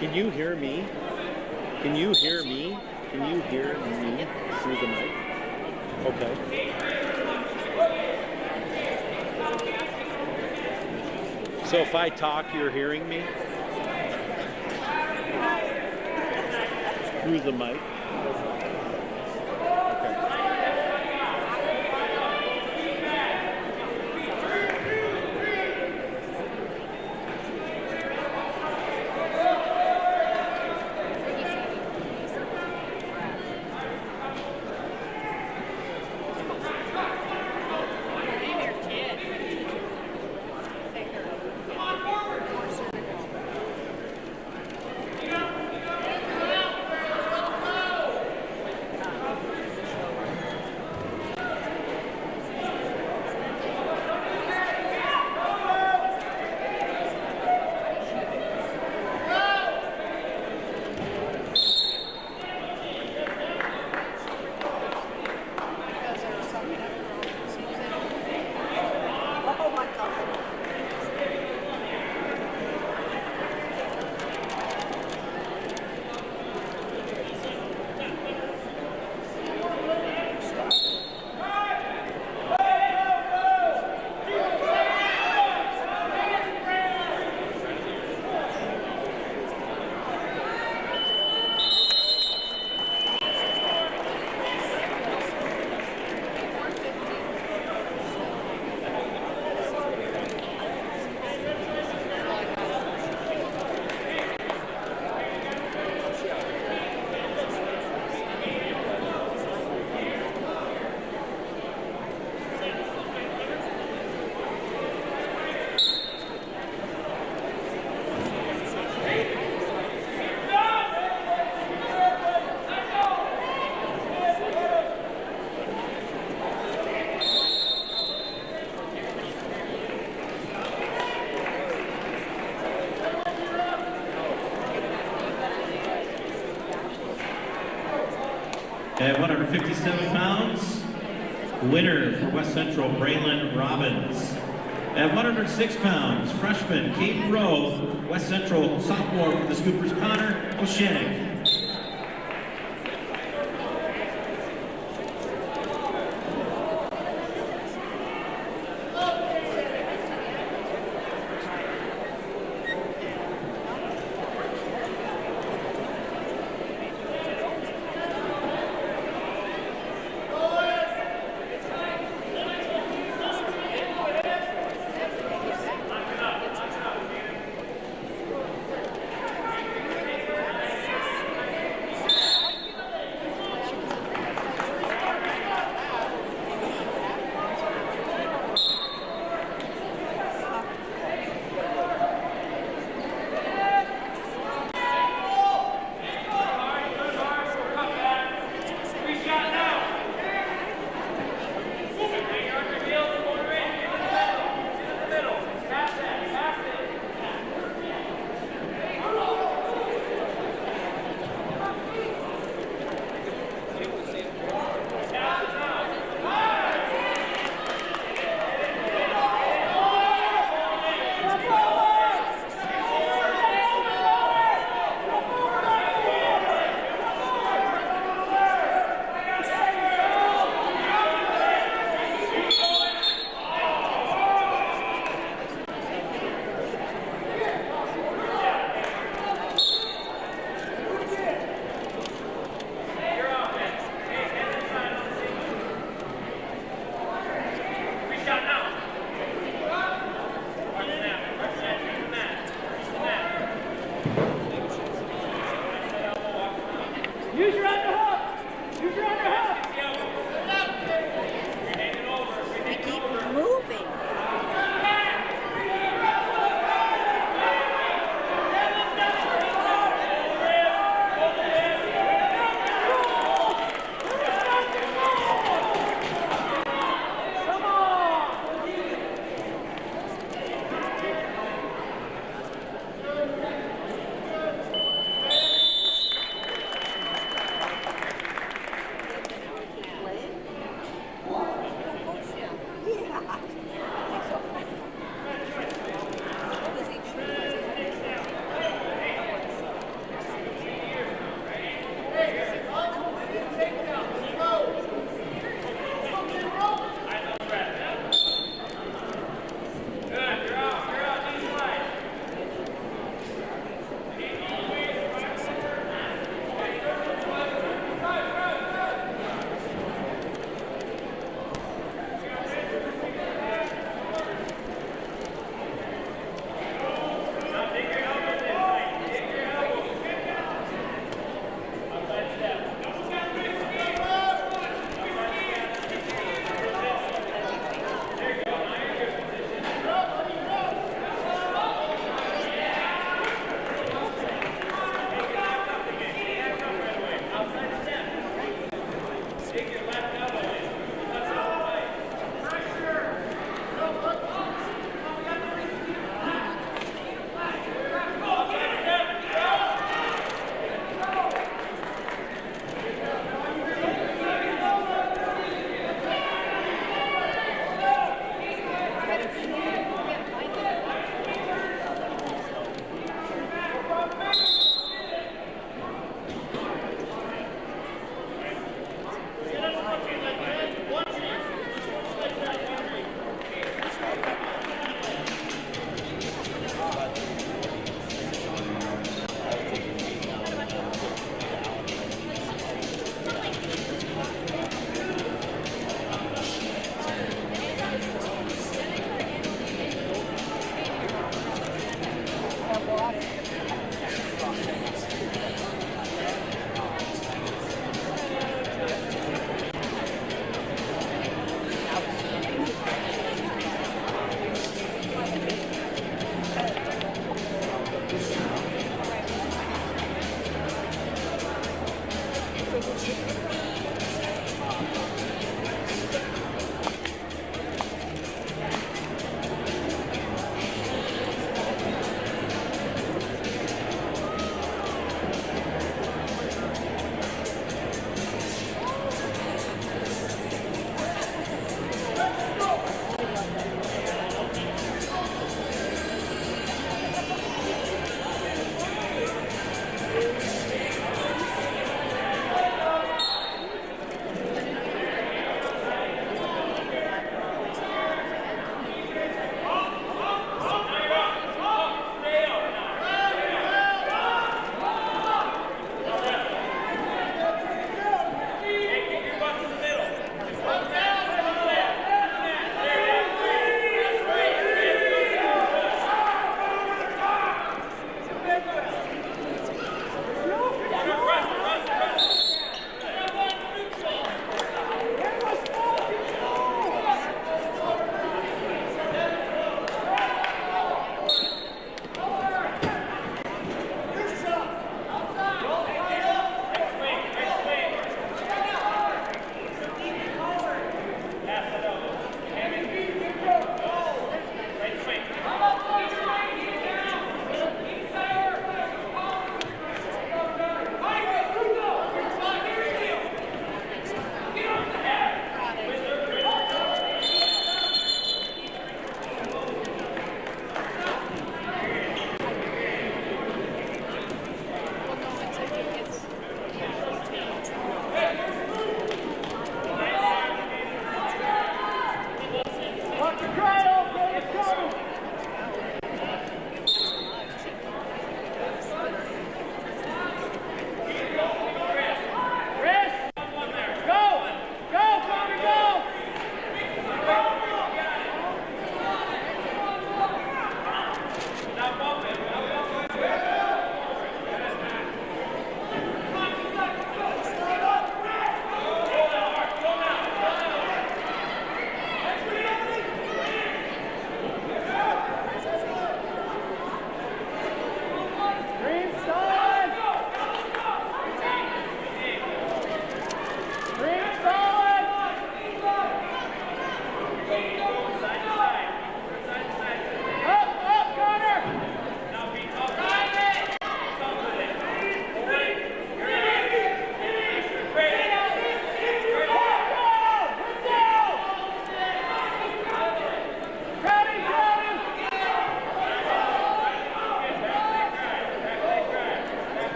Can you hear me? Can you hear me? Can you hear me through the mic? Okay. So if I talk, you're hearing me? Through the mic? At 157 pounds, winner for West Central, Braylon Robbins. At 106 pounds, freshman Kate Rowe, West Central sophomore for the Scoopers, Connor O'Shank.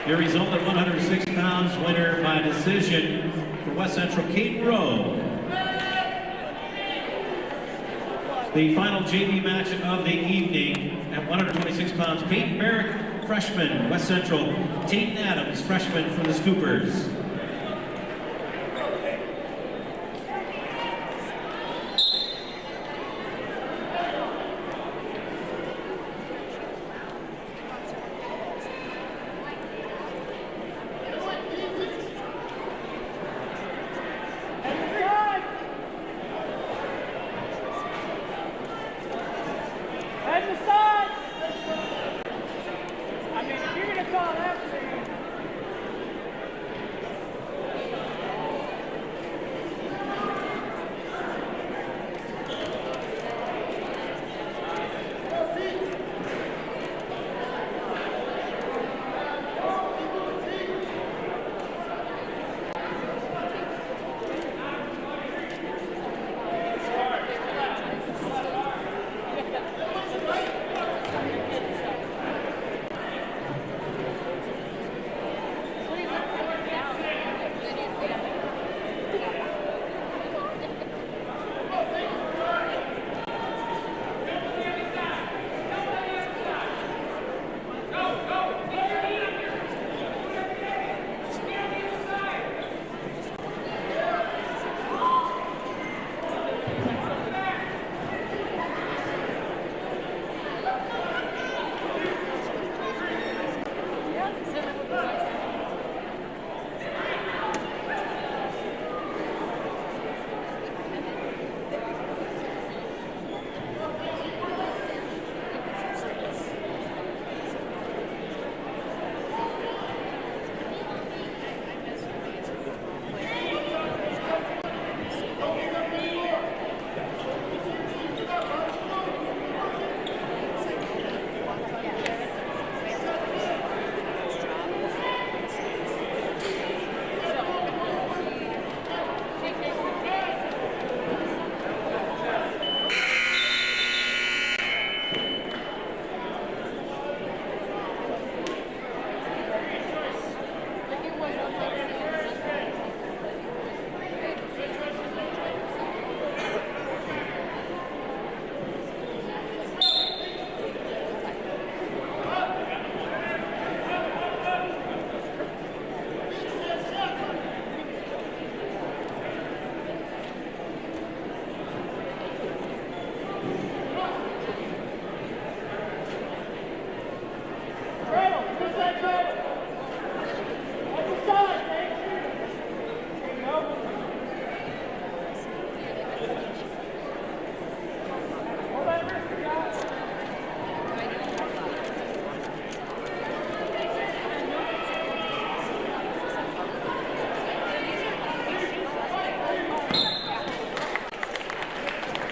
Your result at 106 pounds, winner by decision for West Central, Kate Rowe. The final JV match of the evening at 126 pounds, Peyton Merrick, freshman, West Central, Tate Adams, freshman for the Scoopers.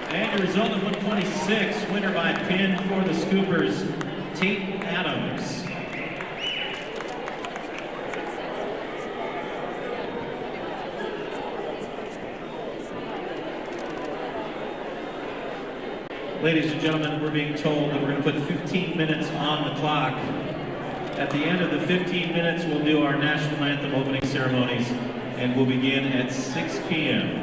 And the result of 126, winner by pin for the Scoopers, Tate Adams. Ladies and gentlemen, we're being told that we're going to put 15 minutes on the clock. At the end of the 15 minutes, we'll do our national anthem opening ceremonies, and we'll begin at 6 p.m.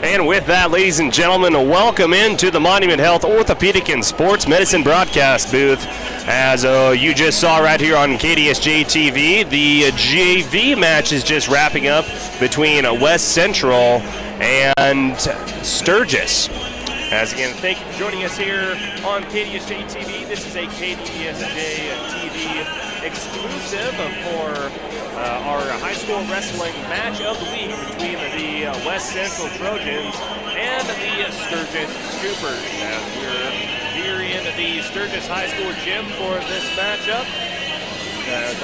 And with that, ladies and gentlemen, welcome into the Monument Health Orthopedic and Sports Medicine broadcast booth. As you just saw right here on KDSJ-TV, the JV match is just wrapping up between West Central and Sturgis. As again, thank you for joining us here on KDSJ-TV. This is a KDSJ-TV exclusive for our high school wrestling match of the week between the West Central Trojans and the Sturgis Scoopers. As we're here in the Sturgis High School gym for this matchup.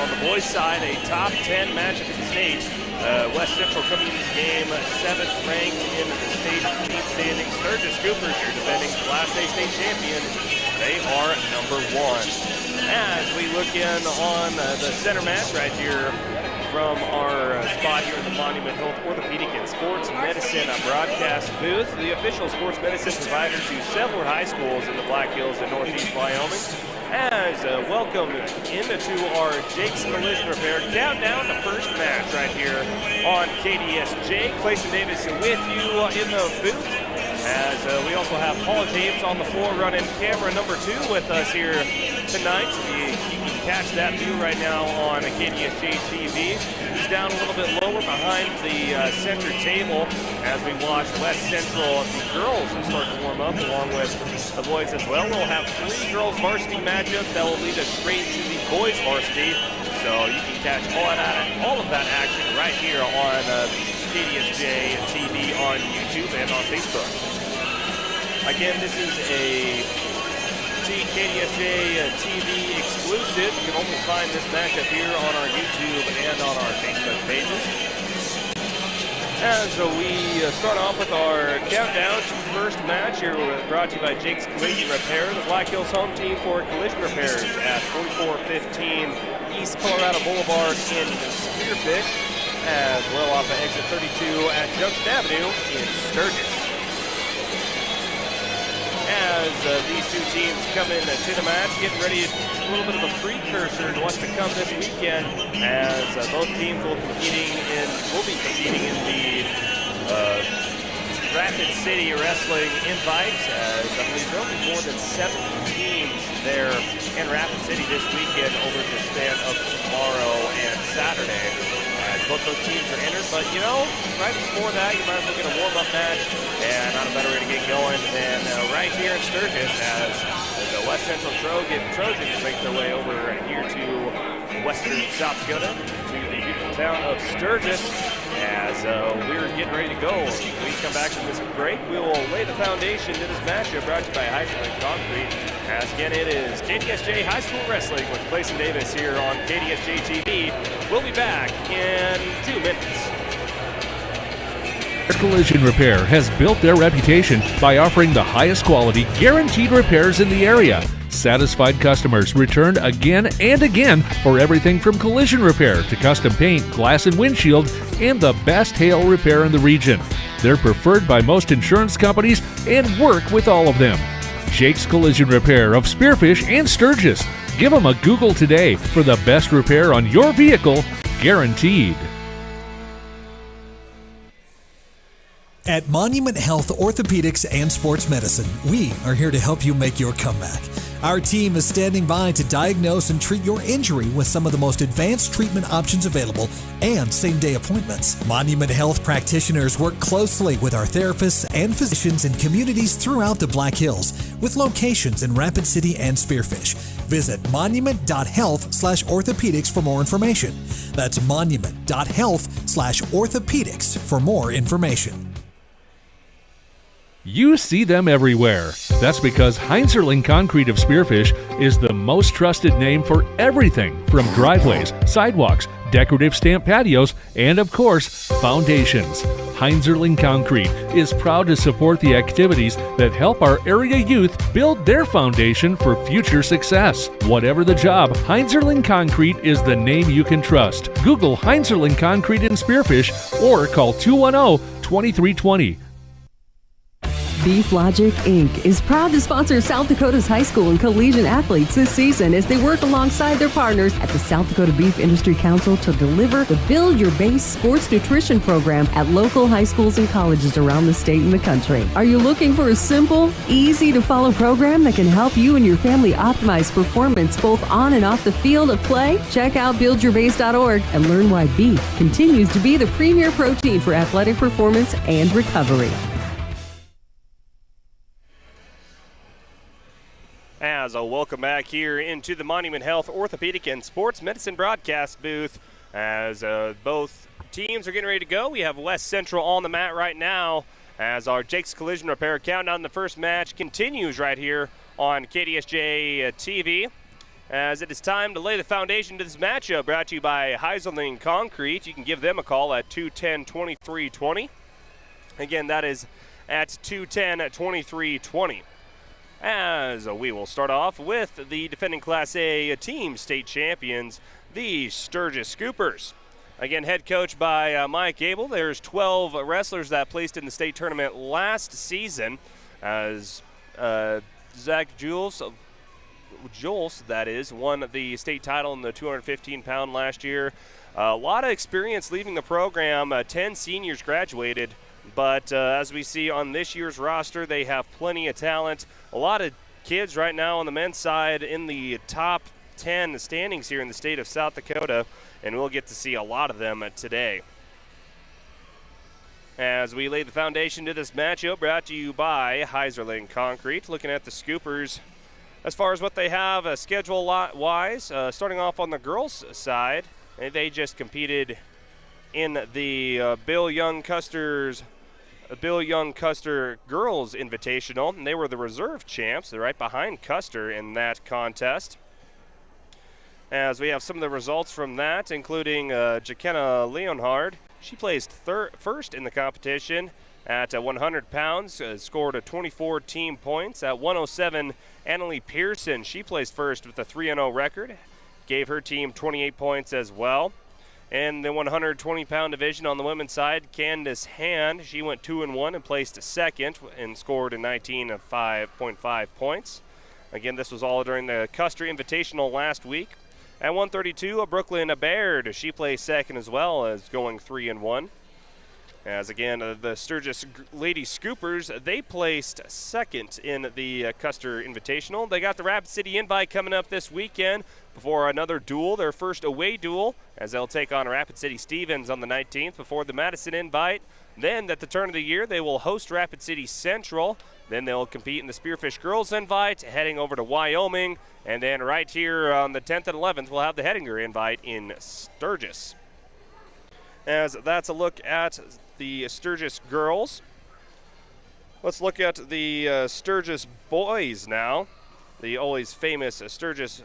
On the boys' side, a top 10 matchup in the state. West Central coming into the game 7th ranked in the state team standing. Sturgis Scoopers, your defending Class A state champion. They are number 1. As we look in on the center match right here from our spot here in the Monument Health Orthopedic and Sports Medicine broadcast booth, the official sports medicine provider to several high schools in the Black Hills in Northeast Wyoming. As welcome into our Jake's Collision Repair countdown to first match right here on KDSJ. Clayton Davis with you in the booth. As we also have Paul James on the floor running camera number 2 with us here tonight. You can catch that view right now on KDSJ-TV. He's down a little bit lower behind the center table as we watch West Central, the girls start to warm up along with the boys as well. We'll have 3 girls varsity matchups that will lead us straight to the boys varsity. So you can catch all of that action right here on KDSJ-TV on YouTube and on Facebook. Again, this is a KDSJ-TV exclusive. You can only find this matchup here on our YouTube and on our Facebook pages. As we start off with our countdown to first match here, brought to you by Jake's Collision Repair, the Black Hills home team for collision repairs at 4415 East Colorado Boulevard in Spearfish, as well off of exit 32 at Junction Avenue in Sturgis. As these two teams come in to the match, getting ready, a little bit of a precursor to what's to come this weekend, as both teams will be competing in the Rapid City Wrestling Invites, as I believe there'll be more than 70 teams there in Rapid City this weekend over the span of tomorrow and Saturday. Both those teams are entered, but you know, right before that, you might as well get a warm-up match, and not a better way to get going than right here in Sturgis, as the West Central Trojans make their way over here to western South Dakota, to the beautiful town of Sturgis, as we're getting ready to go. When we come back from this break, we will lay the foundation to this matchup brought to you by Heisler Concrete. As again, it is KDSJ High School Wrestling with Clayton Davis here on KDSJ-TV. We'll be back in 2 minutes. Collision Repair has built their reputation by offering the highest quality, guaranteed repairs in the area. Satisfied customers return again and again for everything from collision repair to custom paint, glass and windshield, and the best hail repair in the region. They're preferred by most insurance companies and work with all of them. Jake's Collision Repair of Spearfish and Sturgis. Give them a Google today for the best repair on your vehicle, guaranteed. At Monument Health Orthopedics and Sports Medicine, we are here to help you make your comeback. Our team is standing by to diagnose and treat your injury with some of the most advanced treatment options available and same-day appointments. Monument Health practitioners work closely with our therapists and physicians in communities throughout the Black Hills, with locations in Rapid City and Spearfish. Visit monument.health/orthopedics for more information. That's monument.health/orthopedics for more information. You see them everywhere. That's because Heinzerling Concrete of Spearfish is the most trusted name for everything from driveways, sidewalks, decorative stamp patios, and of course, foundations. Heinzerling Concrete is proud to support the activities that help our area youth build their foundation for future success. Whatever the job, Heinzerling Concrete is the name you can trust. Google Heinzerling Concrete in Spearfish or call 210-2320. Beef Logic, Inc. is proud to sponsor South Dakota's high school and collegiate athletes this season as they work alongside their partners at the South Dakota Beef Industry Council to deliver the Build Your Base Sports Nutrition Program at local high schools and colleges around the state and the country. Are you looking for a simple, easy-to-follow program that can help you and your family optimize performance both on and off the field of play? Check out buildyourbase.org and learn why beef continues to be the premier protein for athletic performance and recovery. As a welcome back here into the Monument Health Orthopedic and Sports Medicine broadcast booth, as both teams are getting ready to go. We have West Central on the mat right now as our Jake's Collision Repair countdown. The first match continues right here on KDSJ-TV, as it is time to lay the foundation to this matchup, brought to you by Heisler Concrete. You can give them a call at 210-2320. Again, that is at 210-2320. As we will start off with the defending Class A team state champions, the Sturgis Scoopers. Again, head coach by Mike Abel. There's 12 wrestlers that placed in the state tournament last season, as Zach Jules, that is, won the state title in the 215-pound last year. A lot of experience leaving the program. 10 seniors graduated, but as we see on this year's roster, they have plenty of talent. A lot of kids right now on the men's side in the top 10 standings here in the state of South Dakota, and we'll get to see a lot of them today. As we lay the foundation to this matchup, brought to you by Heiserling Concrete. Looking at the Scoopers, as far as what they have schedule-wise, starting off on the girls' side, they just competed in the Bill Young Custer Girls Invitational, and they were the reserve champs. They're right behind Custer in that contest. As we have some of the results from that, including Jakenna Leonhard. She placed first in the competition at 100 pounds, scored a 24 team points. At 107, Annalie Pearson, she placed first with a 3-0 record, gave her team 28 points as well. In the 120-pound division on the women's side, Candace Hand, she went 2-1 and placed second and scored a 19.5 points. Again, this was all during the Custer Invitational last week. At 132, Brooklyn Baird, she placed second as well, as going 3-1. As again, the Sturgis Lady Scoopers, they placed second in the Custer Invitational. They got the Rapid City Invite coming up this weekend before another duel, their first away duel, as they'll take on Rapid City Stevens on the 19th before the Madison Invite. Then at the turn of the year, they will host Rapid City Central. Then they'll compete in the Spearfish Girls Invite, heading over to Wyoming. And then right here on the 10th and 11th, we'll have the Hettinger Invite in Sturgis. As that's a look at the Sturgis girls. Let's look at the Sturgis boys now. The always famous Sturgis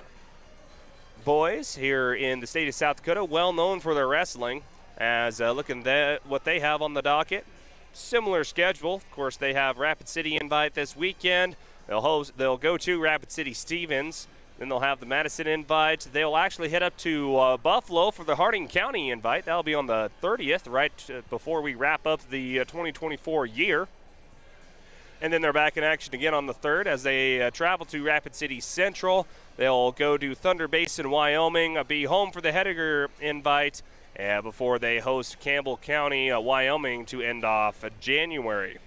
boys here in the state of South Dakota, well known for their wrestling. As looking at what they have on the docket, similar schedule. Of course, they have Rapid City Invite this weekend. They'll go to Rapid City Stevens. Then they'll have the Madison Invite. They'll actually head up to Buffalo for the Harding County Invite. That'll be on the 30th, right before we wrap up the 2024 year. And then they're back in action again on the 3rd as they travel to Rapid City Central. They'll go to Thunder Basin, Wyoming, be home for the Hettinger Invite before they host Campbell County, Wyoming, to end off January.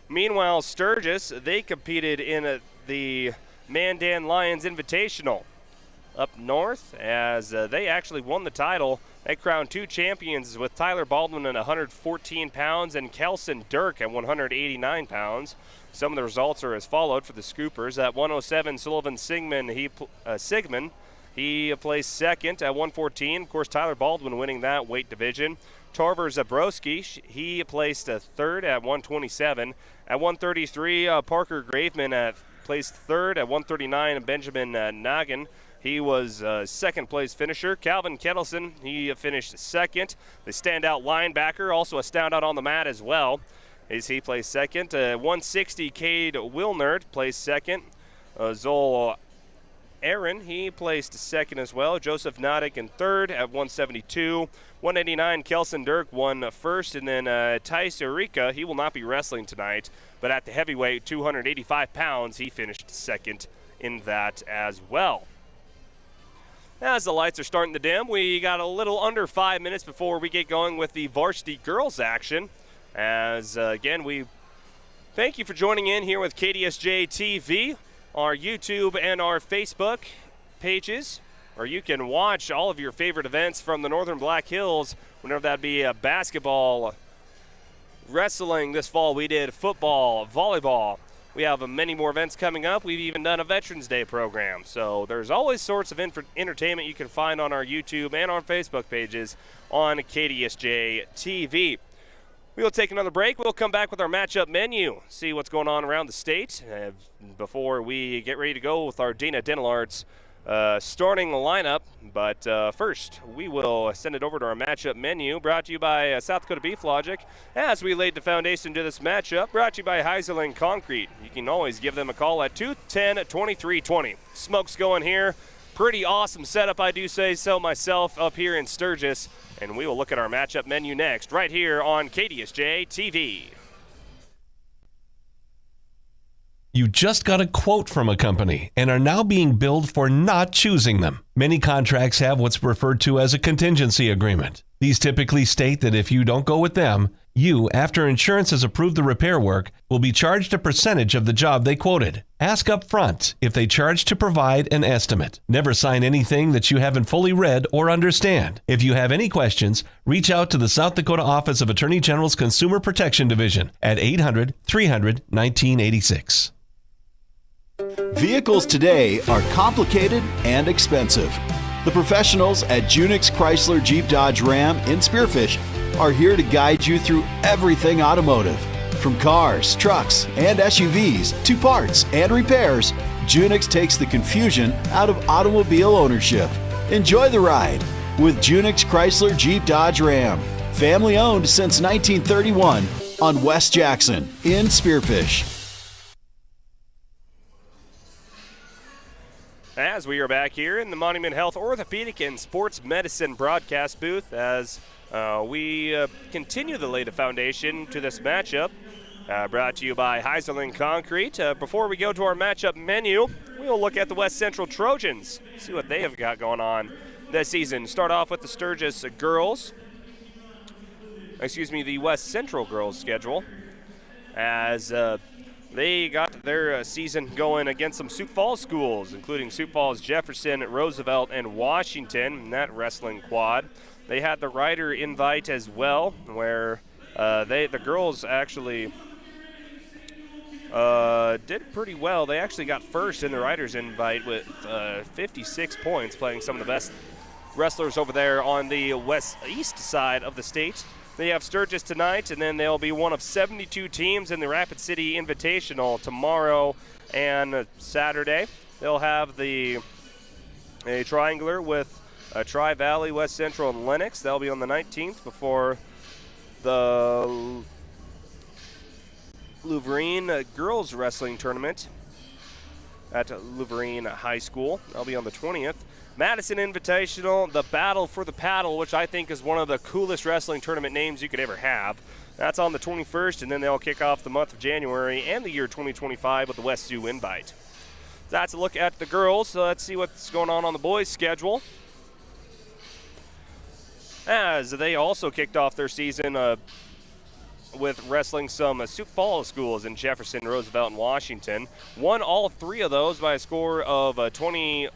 Meanwhile, Sturgis, they competed in the Mandan Lions Invitational up north as they actually won the title. They crowned two champions with Tyler Baldwin at 114 pounds and Kelson Dirk at 189 pounds. Some of the results are as followed for the Scoopers. At 107, Sullivan Sigmund, he placed second. At 114, of course, Tyler Baldwin winning that weight division. Tarver Zabrowski, he placed third at 127. At 133, Parker Graveman placed third. At 139, Benjamin Noggin, he was second place finisher. Calvin Kettleson, he finished second. The standout linebacker, also a standout on the mat as well, as he placed second. 160, Cade Wilnerd placed second. Zoll Aaron, he placed second as well. Joseph Noddick in third at 172. 189, Kelson Dirk won first. And then Tice Eureka, he will not be wrestling tonight, but at the heavyweight, 285 pounds, he finished second in that as well. As the lights are starting to dim, we got a little under 5 minutes before we get going with the varsity girls action. As again, we thank you for joining in here with KDSJ-TV, our YouTube and our Facebook pages, or you can watch all of your favorite events from the Northern Black Hills, whenever that be basketball, wrestling this fall. We did football, volleyball. We have many more events coming up. We've even done a Veterans Day program. So there's always sorts of entertainment you can find on our YouTube and our Facebook pages on KDSJ-TV. We will take another break. We'll come back with our matchup menu, see what's going on around the state before we get ready to go with our Dana Dental Arts starting lineup. But first, we will send it over to our matchup menu, brought to you by South Dakota Beef Logic. As we laid the foundation to this matchup, brought to you by Heiserling Concrete. You can always give them a call at 210-2320. Smoke's going here. Pretty awesome setup, I do say so myself, up here in Sturgis. And we will look at our matchup menu next, right here on KDSJ-TV. You just got a quote from a company and are now being billed for not choosing them. Many contracts have what's referred to as a contingency agreement. These typically state that if you don't go with them, you, after insurance has approved the repair work, will be charged a percentage of the job they quoted. Ask up front if they charge to provide an estimate. Never sign anything that you haven't fully read or understand. If you have any questions, reach out to the South Dakota Office of Attorney General's Consumer Protection Division at 800-300-1986. Vehicles today are complicated and expensive. The professionals at Junix Chrysler Jeep Dodge Ram in Spearfish are here to guide you through everything automotive. From cars, trucks, and SUVs to parts and repairs, Junix takes the confusion out of automobile ownership. Enjoy the ride with Junix Chrysler Jeep Dodge Ram. Family owned since 1931 on West Jackson in Spearfish. As we are back here in the Monument Health Orthopedic and Sports Medicine broadcast booth, as we continue to lay the foundation to this matchup, brought to you by Heiserling Concrete. Before we go to our matchup menu, we'll look at the West Central Trojans, see what they have got going on this season. Start off with the Sturgis girls, the West Central girls schedule, as they got their season going against some Sioux Falls schools, including Sioux Falls, Jefferson, Roosevelt, and Washington in that wrestling quad. They had the Rider invite as well, where the girls actually did pretty well. They actually got first in the Riders invite with 56 points, playing some of the best wrestlers over there on the east side of the state. They have Sturgis tonight, and then they'll be one of 72 teams in the Rapid City Invitational tomorrow and Saturday. They'll have a triangular with Tri-Valley, West Central, and Lennox. They'll be on the 19th before the Louverine girls wrestling tournament at Louverine High School. They'll be on the 20th. Madison Invitational, the Battle for the Paddle, which I think is one of the coolest wrestling tournament names you could ever have. That's on the 21st, and then they'll kick off the month of January and the year 2025 with the West Sioux invite. That's a look at the girls. So let's see what's going on the boys' schedule, as they also kicked off their season with wrestling some Sioux Falls schools in Jefferson, Roosevelt, and Washington. Won all three of those by a score of 20,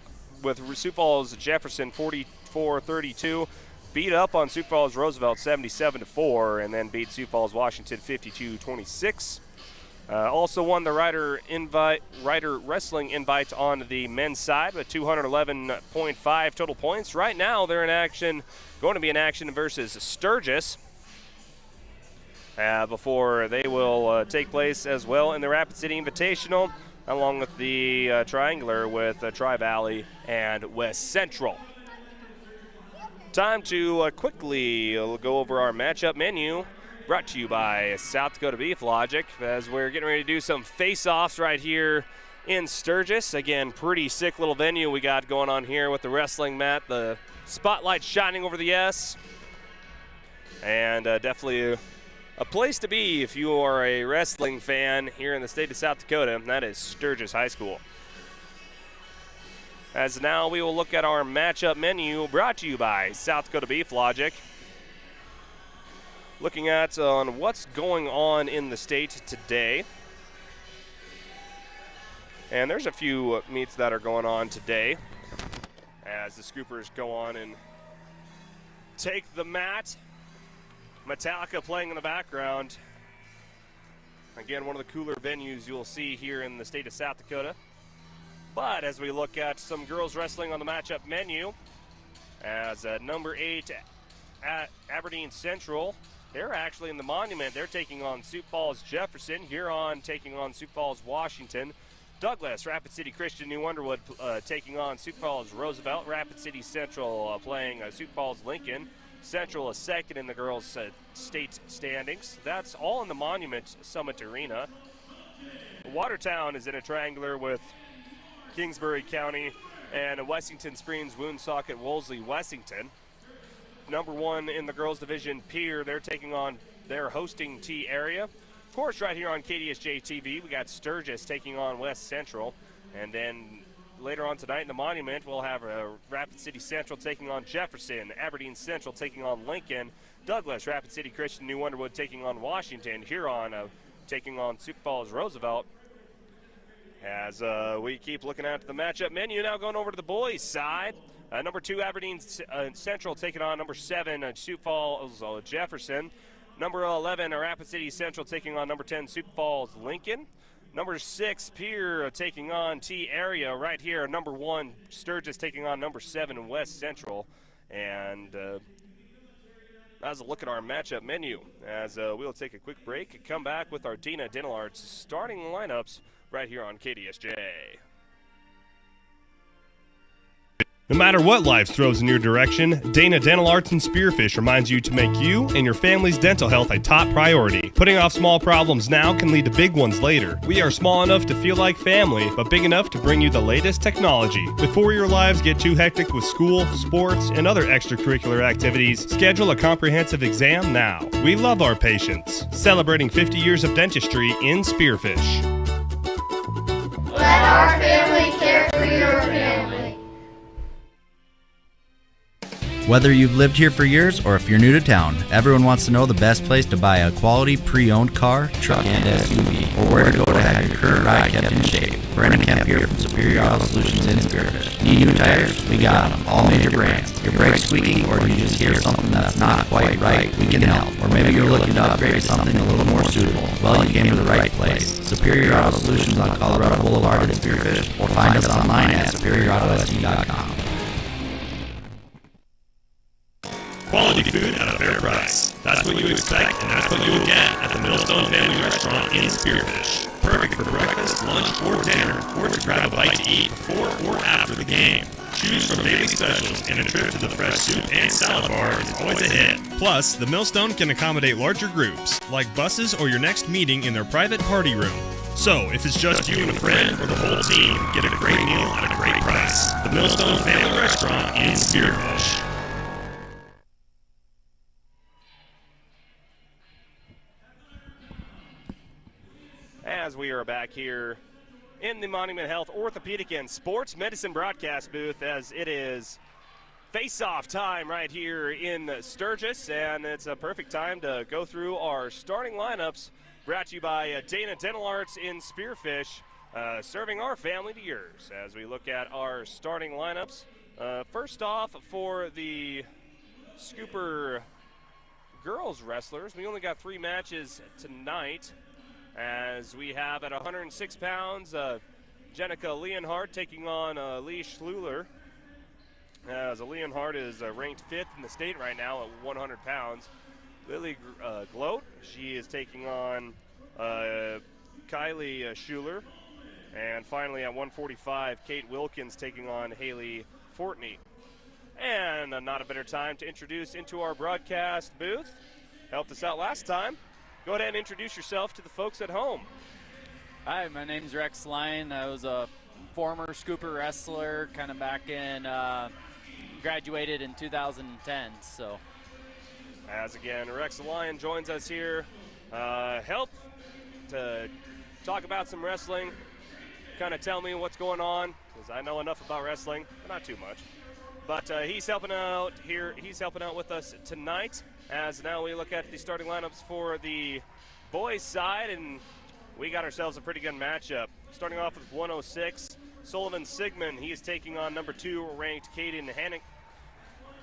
with Sioux Falls Jefferson 44-32, beat up on Sioux Falls Roosevelt 77-4, and then beat Sioux Falls Washington 52-26. Also won the Rider wrestling invite on the men's side with 211.5 total points. Right now they're going to be in action versus Sturgis, before they will take place as well in the Rapid City Invitational, along with the triangular with Tri-Valley and West Central. Time to quickly go over our matchup menu, brought to you by South Dakota Beef Logic, as we're getting ready to do some face-offs right here in Sturgis. Again, pretty sick little venue we got going on here with the wrestling mat, the spotlight shining over the S, and definitely a place to be if you are a wrestling fan here in the state of South Dakota, and that is Sturgis High School. As now we will look at our matchup menu, brought to you by South Dakota Beef Logic. Looking at on what's going on in the state today. And there's a few meets that are going on today, as the Scoopers go on and take the mat. Metallica playing in the background. Again, one of the cooler venues you'll see here in the state of South Dakota. But as we look at some girls wrestling on the matchup menu, as number 8 at Aberdeen Central, they're actually in the Monument. They're taking on Sioux Falls Jefferson. Huron taking on Sioux Falls Washington. Douglas, Rapid City Christian New Underwood taking on Sioux Falls Roosevelt. Rapid City Central playing Sioux Falls Lincoln. Central is second in the girls' state standings. That's all in the Monument Summit Arena. Watertown is in a triangular with Kingsbury County and Wessington Springs, Woonsocket, Wolseley, Wessington. Number 1 in the girls division, Pier, they're hosting T area. Of course, right here on KDSJ-TV, we got Sturgis taking on West Central. And then later on tonight in the Monument, we'll have Rapid City Central taking on Jefferson, Aberdeen Central taking on Lincoln, Douglas, Rapid City Christian, New Underwood taking on Washington, Huron taking on Sioux Falls, Roosevelt. As we keep looking at the matchup menu, now going over to the boys' side. Number 2, Aberdeen Central taking on number 7, Sioux Falls, Jefferson. Number 11, Rapid City Central taking on number 10, Sioux Falls, Lincoln. Number 6, Pier taking on T area right here. Number 1, Sturgis taking on number 7, West Central. And as a look at our matchup menu, as we'll take a quick break and come back with our Dana Dental Arts starting lineups right here on KDSJ. No matter what life throws in your direction, Dana Dental Arts and Spearfish reminds you to make you and your family's dental health a top priority. Putting off small problems now can lead to big ones later. We are small enough to feel like family, but big enough to bring you the latest technology. Before your lives get too hectic with school, sports, and other extracurricular activities, schedule a comprehensive exam now. We love our patients. Celebrating 50 years of dentistry in Spearfish. Let our family care for your family. Whether you've lived here for years or if you're new to town, everyone wants to know the best place to buy a quality pre-owned car, truck, and SUV, or where to go to have your current ride kept in shape. Brandon Kemp here from Superior Auto Solutions in Spearfish. Need new tires? We got them. All major brands. Your brakes squeaking, or you just hear something that's not quite right? We can help. Or maybe you're looking to upgrade to something a little more suitable. Well, you came to the right place. Superior Auto Solutions on Colorado Boulevard in Spearfish, or find us online at superiorautoSC.com. Quality food at a fair price. That's what you expect, and that's what you will get at the Millstone Family Restaurant in Spearfish. Perfect for breakfast, lunch, or dinner, or to grab a bite to eat before or after the game. Choose from daily specials, and a trip to the fresh soup and salad bar is always a hit. Plus, the Millstone can accommodate larger groups, like buses or your next meeting in their private party room. So, if it's just you and a friend or the whole team, get a great meal at a great price. The Millstone Family Restaurant in Spearfish. As we are back here in the Monument Health Orthopedic and Sports Medicine broadcast booth, as it is face-off time right here in Sturgis, and it's a perfect time to go through our starting lineups, brought to you by Dana Dental Arts in Spearfish, serving our family to yours. As we look at our starting lineups, first off for the Scooper girls wrestlers, we only got 3 matches tonight. As we have at 106 pounds, Jenica Leonhardt taking on Lee Schluler. As Leonhardt is ranked 5th in the state right now at 100 pounds. Lily Gloat, she is taking on Kylie Schuler. And finally at 145, Kate Wilkins taking on Haley Fortney. And not a better time to introduce into our broadcast booth. Helped us out last time. Go ahead and introduce yourself to the folks at home. Hi, my name's Rex Lyon. I was a former Scooper wrestler, kind of back in, graduated in 2010. So, as again, Rex Lyon joins us here, help to talk about some wrestling, kind of tell me what's going on, because I know enough about wrestling, but not too much. But he's helping out here. He's helping out with us tonight. As now we look at the starting lineups for the boys' side, and we got ourselves a pretty good matchup. Starting off with 106, Sullivan Sigmund. He is taking on number 2 ranked Caden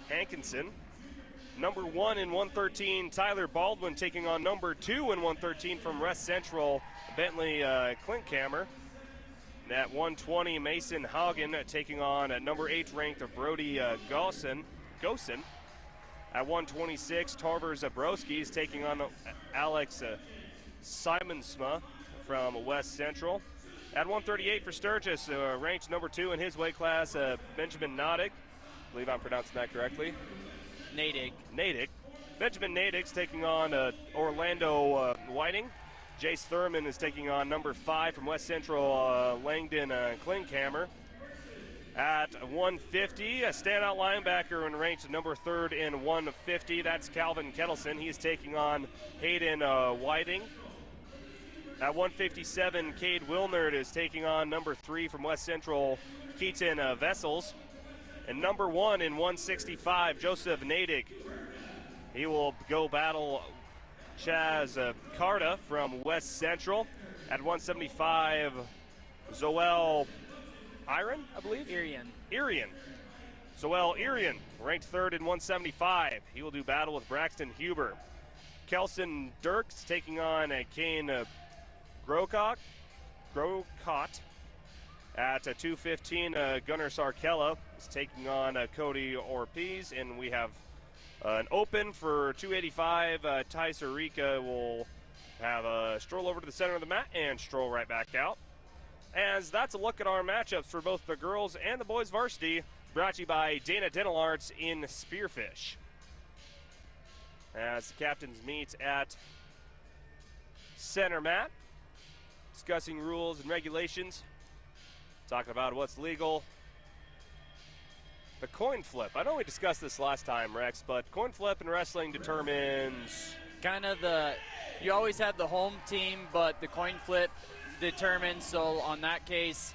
Hankinson. Number 1 in 113, Tyler Baldwin taking on number 2 in 113 from West Central, Bentley Klinkhammer. At 120, Mason Hagen taking on number 8 ranked Brody Gosen. At 126, Tarver Zabrowski is taking on Alex Simonsma from West Central. At 138 for Sturgis, ranked number 2 in his weight class, Benjamin Nadick. I believe I'm pronouncing that correctly. Nadick. Benjamin Nadick's taking on Orlando Whiting. Jace Thurman is taking on number 5 from West Central, Langdon Klinkhammer. At 150, a standout linebacker and ranked number 3rd in 150. That's Calvin Kettleson. He's taking on Hayden Whiting. At 157, Cade Wilnerd is taking on number 3 from West Central, Keaton Vessels. And number 1 in 165, Joseph Nadick. He will go battle Chaz Carta from West Central. At 175, Zoel Iron, I believe? Irian. Zoel Irian, ranked 3rd in 175. He will do battle with Braxton Huber. Kelson Dirks taking on Kane Grocott. At 215, Gunnar Sarkella is taking on Cody Orpiz. And we have an open for 285. Ty Sarica will have a stroll over to the center of the mat and stroll right back out. As that's a look at our matchups for both the girls and the boys varsity, brought to you by Dana Dental Arts in Spearfish. As the captains meet at center mat, discussing rules and regulations, talking about what's legal. The coin flip. I know we discussed this last time, Rex, but coin flip in wrestling determines kind of you always have the home team, but the coin flip determined. So on that case,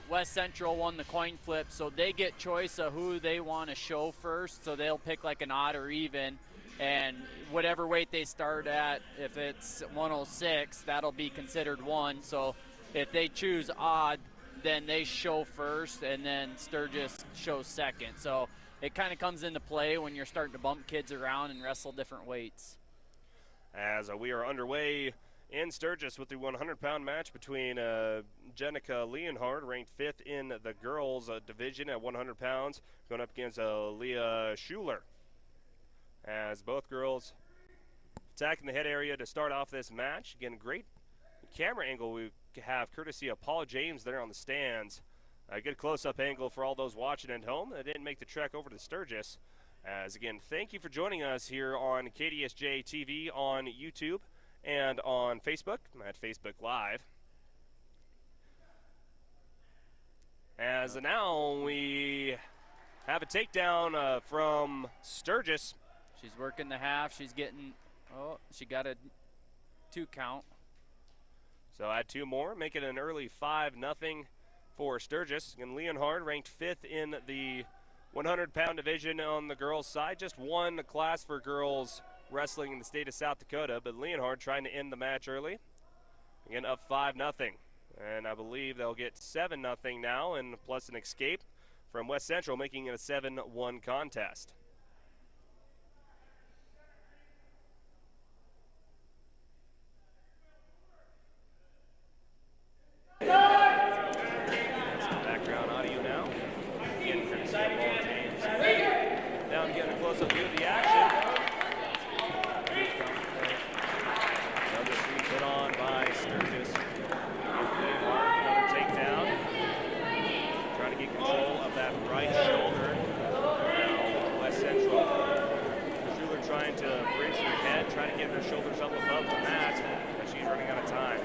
West Central won the coin flip, so they get choice of who they want to show first. So they'll pick like an odd or even, and whatever weight they start at, if it's 106, that'll be considered one. So if they choose odd, then they show first, and then Sturgis shows second. So it kind of comes into play when you're starting to bump kids around and wrestle different weights. As we are underway in Sturgis with the 100-pound match between Jenica Leonhard, ranked 5th in the girls division at 100 pounds, going up against Leah Schuler. As both girls attacking the head area to start off this match. Again, great camera angle we have courtesy of Paul James there on the stands. A good close-up angle for all those watching at home that didn't make the trek over to Sturgis. As again, thank you for joining us here on KDSJ-TV on YouTube and on Facebook at Facebook Live. As now we have a takedown from Sturgis. She's working the half. She's getting, she got a 2 count. So add 2 more, make it an early 5-0 for Sturgis. And Leonhard ranked 5th in the 100-pound division on the girls' side. Just one class for girls wrestling in the state of South Dakota, but Leonhard trying to end the match early. Again, up 5-0. And I believe they'll get 7-0 now, and plus an escape from West Central, making it a 7-1 contest. Background audio now. Again, courtesy of Paul James. Now I'm getting a close-up view of the action. Another 3 put on by Sturgis. Another takedown. Trying to get control of that right shoulder. Now West Central. Schuler trying to bridge her head, trying to get her shoulders up above the mat, but she's running out of time.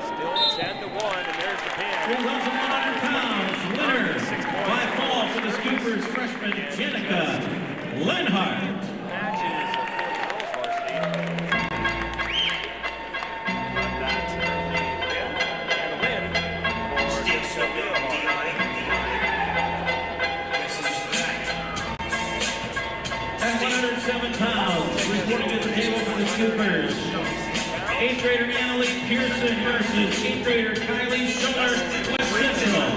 Still 10-1, and there's the pin. 1,100 pounds, winner by fall for the Scoopers freshman Jenica Lenhart. Matches for the girls varsity. But that's the win for At 107 pounds, reporting to the table for the Scoopers, 8th grader Annalie Pearson versus 8th grader Kylie Schuller, West Central.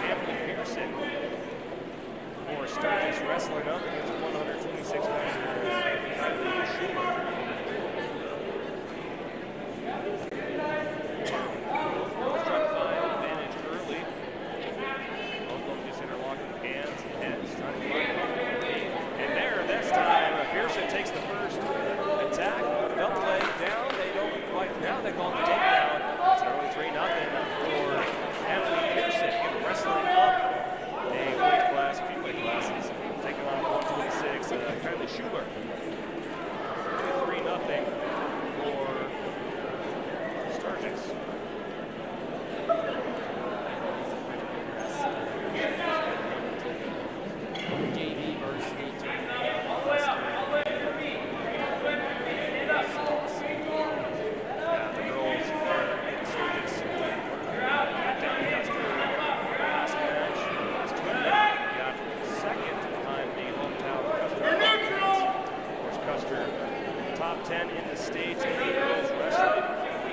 Annalie Pearson for Sturgis wrestling up against 126 pounds. Kylie Schuller. Trying to find advantage early. Both of them just interlocking hands and heads, trying to find a game. And there, this time, top 10 in the state in girls wrestling.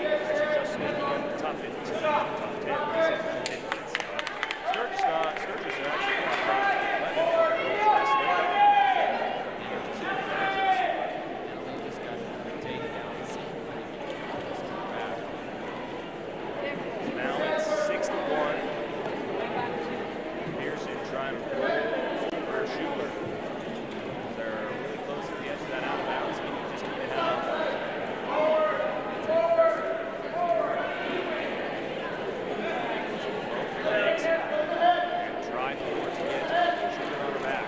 Actually, just making in the top 15, top 10. Sturgis are actually now it's 6-1. Pearson trying to pull for Schuler. They're really close to the edge of that out of bounds. You just need to have both legs and drive towards the edge. Schuler on her back.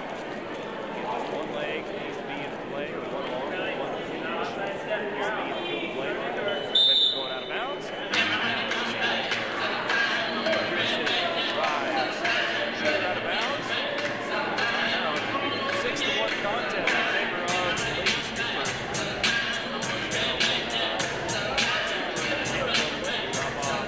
Just one leg needs to be in play, or one long, one finish. Needs to be in field play. Defense going out of bounds. Pearson drives. Schuler out of bounds. Now, 6-1 contest in favor of the Lady Scoopers. Drop off.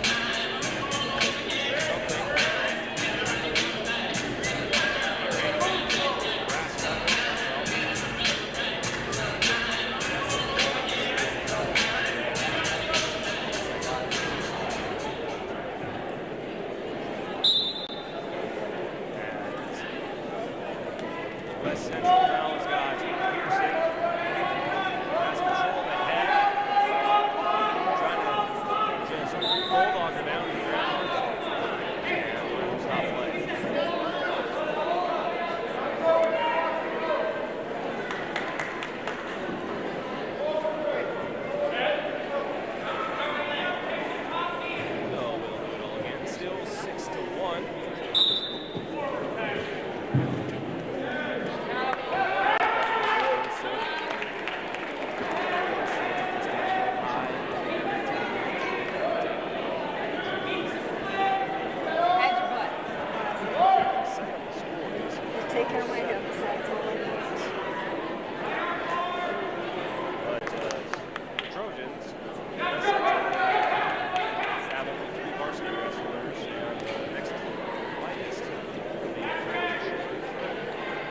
West Central now has got Pearson. Has control of the head. Trying to just hold on to down to the ground. And stop play. So we'll do it all again. Still 6-1. But Trojans have only 3 varsity wrestlers, and the next lightest will be I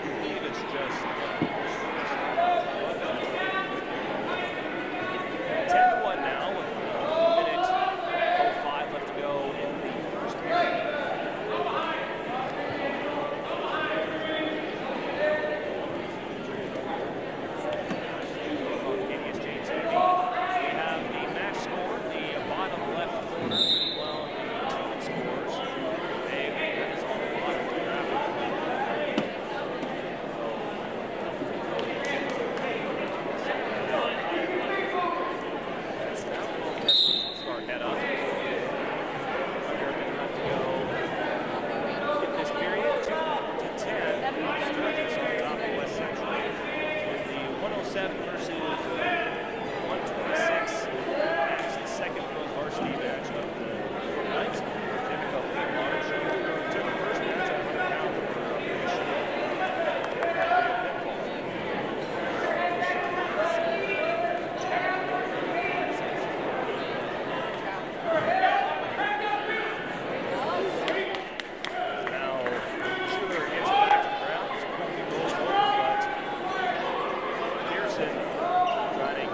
believe it's just 10-1 now with a minute 05 left to go in the first period. On KDSJ-TV, we have the match score, the bottom left corner. Meanwhile, the team scores. That is on the bottom of the graphic. That's now both wrestlers will start head up. Under a minute left to go in this period. 2-10. Sturgis on top of West Central. With the 107 versus 126. That's the second most varsity match of the night. Difficulty large. To the first match, I would have now, Schuler gets it back to the ground. Quickly rolls over, but Pearson trying to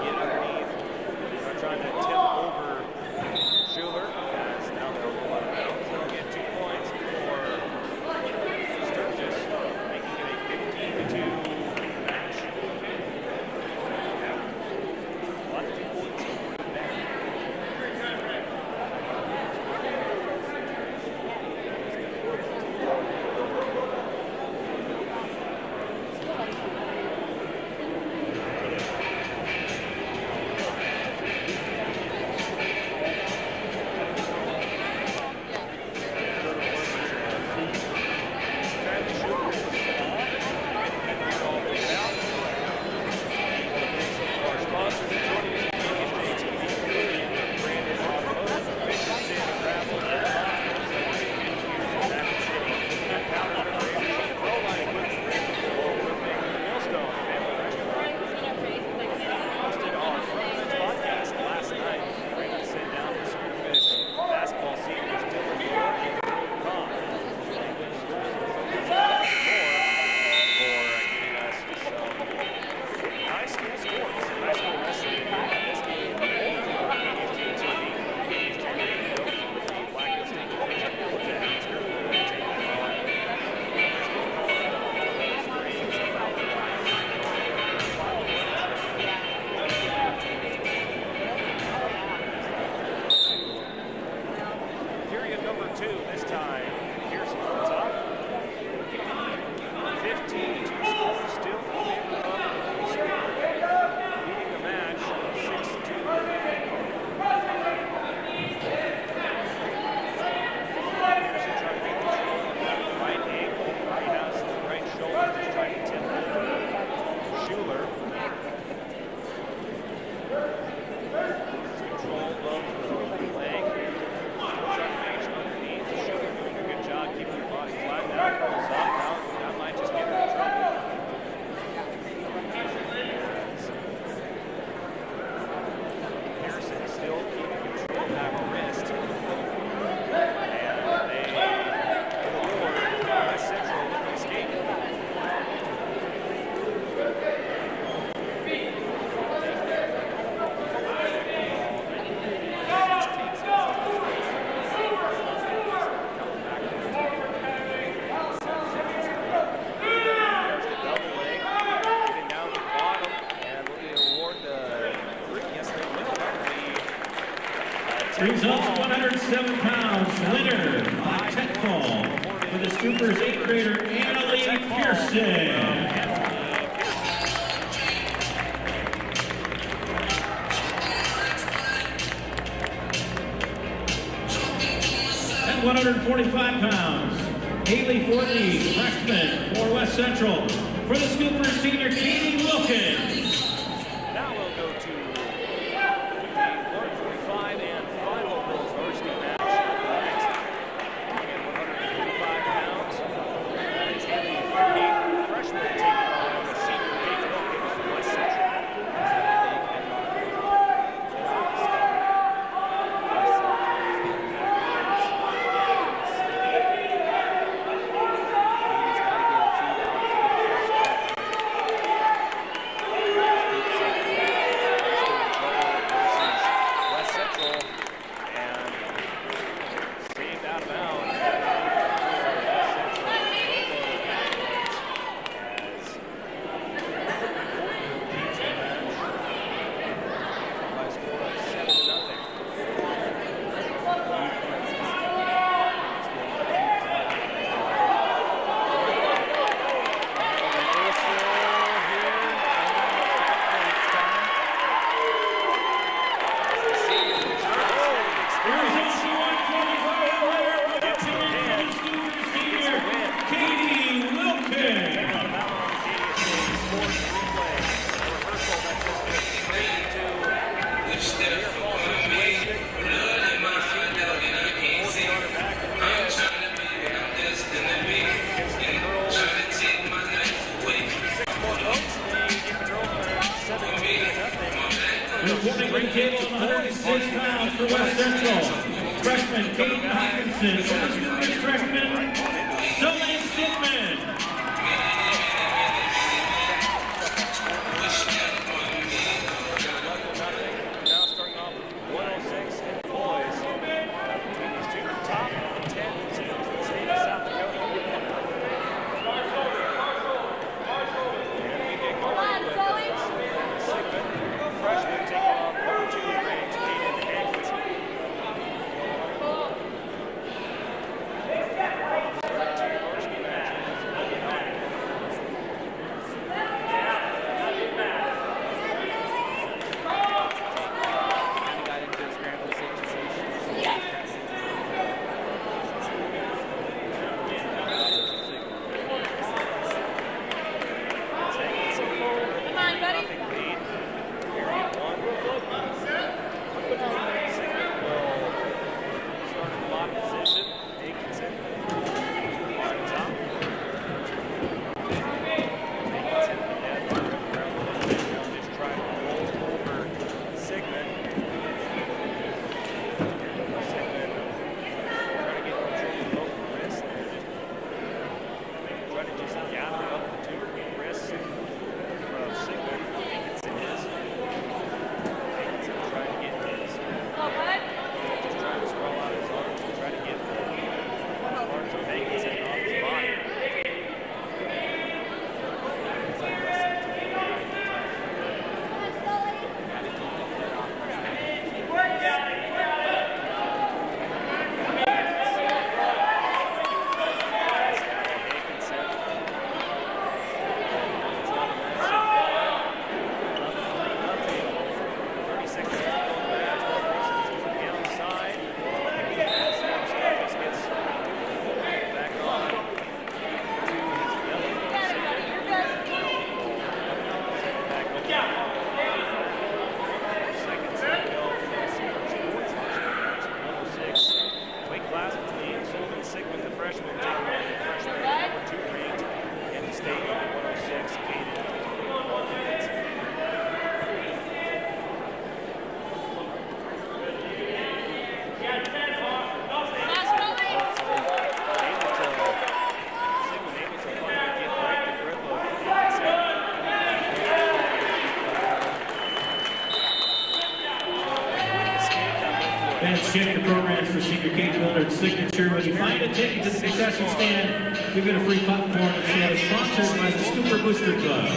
Results 107 pounds. Winner by tenfall for the Scoopers 8th grader Annalie Pearson. At 145 pounds, Haley Fortney, freshman for West Central. For the Scoopers, senior Katie Wilkins. Now we'll go to the 145 and final girls varsity match. Again, 145 pounds. That is Haley Fortney, freshman, taking on the senior Katie Wilkins from West Central. Reporting for the table on 106 pounds for West Central. Freshman Kate Hopkinson. For the Scoopers, freshman Sully Sidman. Now starting off with 106 in boys. Between these two top 10 teams in the state of South Dakota. And we get going with Sigmund, freshman, taking on number 2 ranked Kaden Hankinson. Fans check the programs for senior Kate Willard's signature. When you find a ticket to the concession stand, give it a free popcorn and soda, sponsored by the Scooper Booster Club.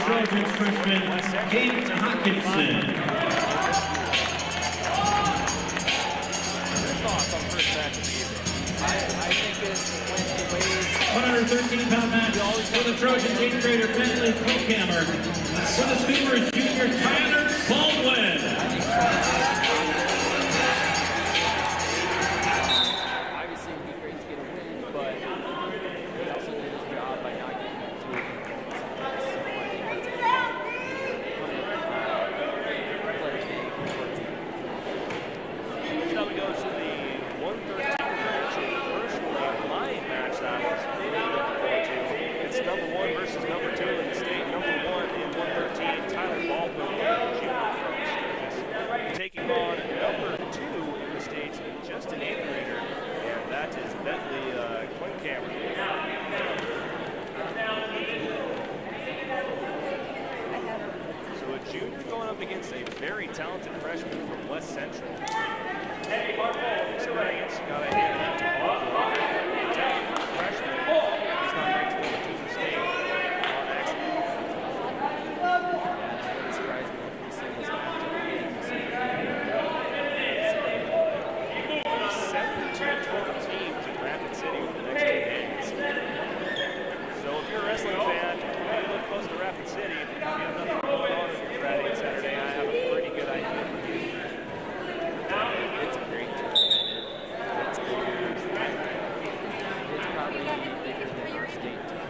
Trojans freshman Kate Hawkinson. Your thoughts on the first match of the evening? I think it went the ways. 113-pound match for the Trojans 8th grader Bentley Kohlkammer. For the Scoopers junior Tyler Baldwin. Obviously, it'd be great to get a win, but he also did his job by not getting that two. So I think that's a players being Now we go to the 113 match. Virtually a line match that was really looking forward to. It's number 1 versus number 2 in the state. Number 1 in 113, Tyler Baldwin, junior from Sturgis, taking on number 2 in the state, just an 8th grader, and that is Bentley Kohlkammer. So a junior going up against a very talented freshman from West Central. Experience, got a hit to Baldwin. Talented freshman. He's not ranked number 2 in the state. On accident. It's surprising if we see this matchup again. 7 total teams in Rapid City over the next 2 days. So if you're a wrestling fan, you live close to Rapid City, if you have nothing going on your Friday and Saturday, I have a pretty good idea for you. It's a great tournament. It's bigger. It's probably bigger than our state team.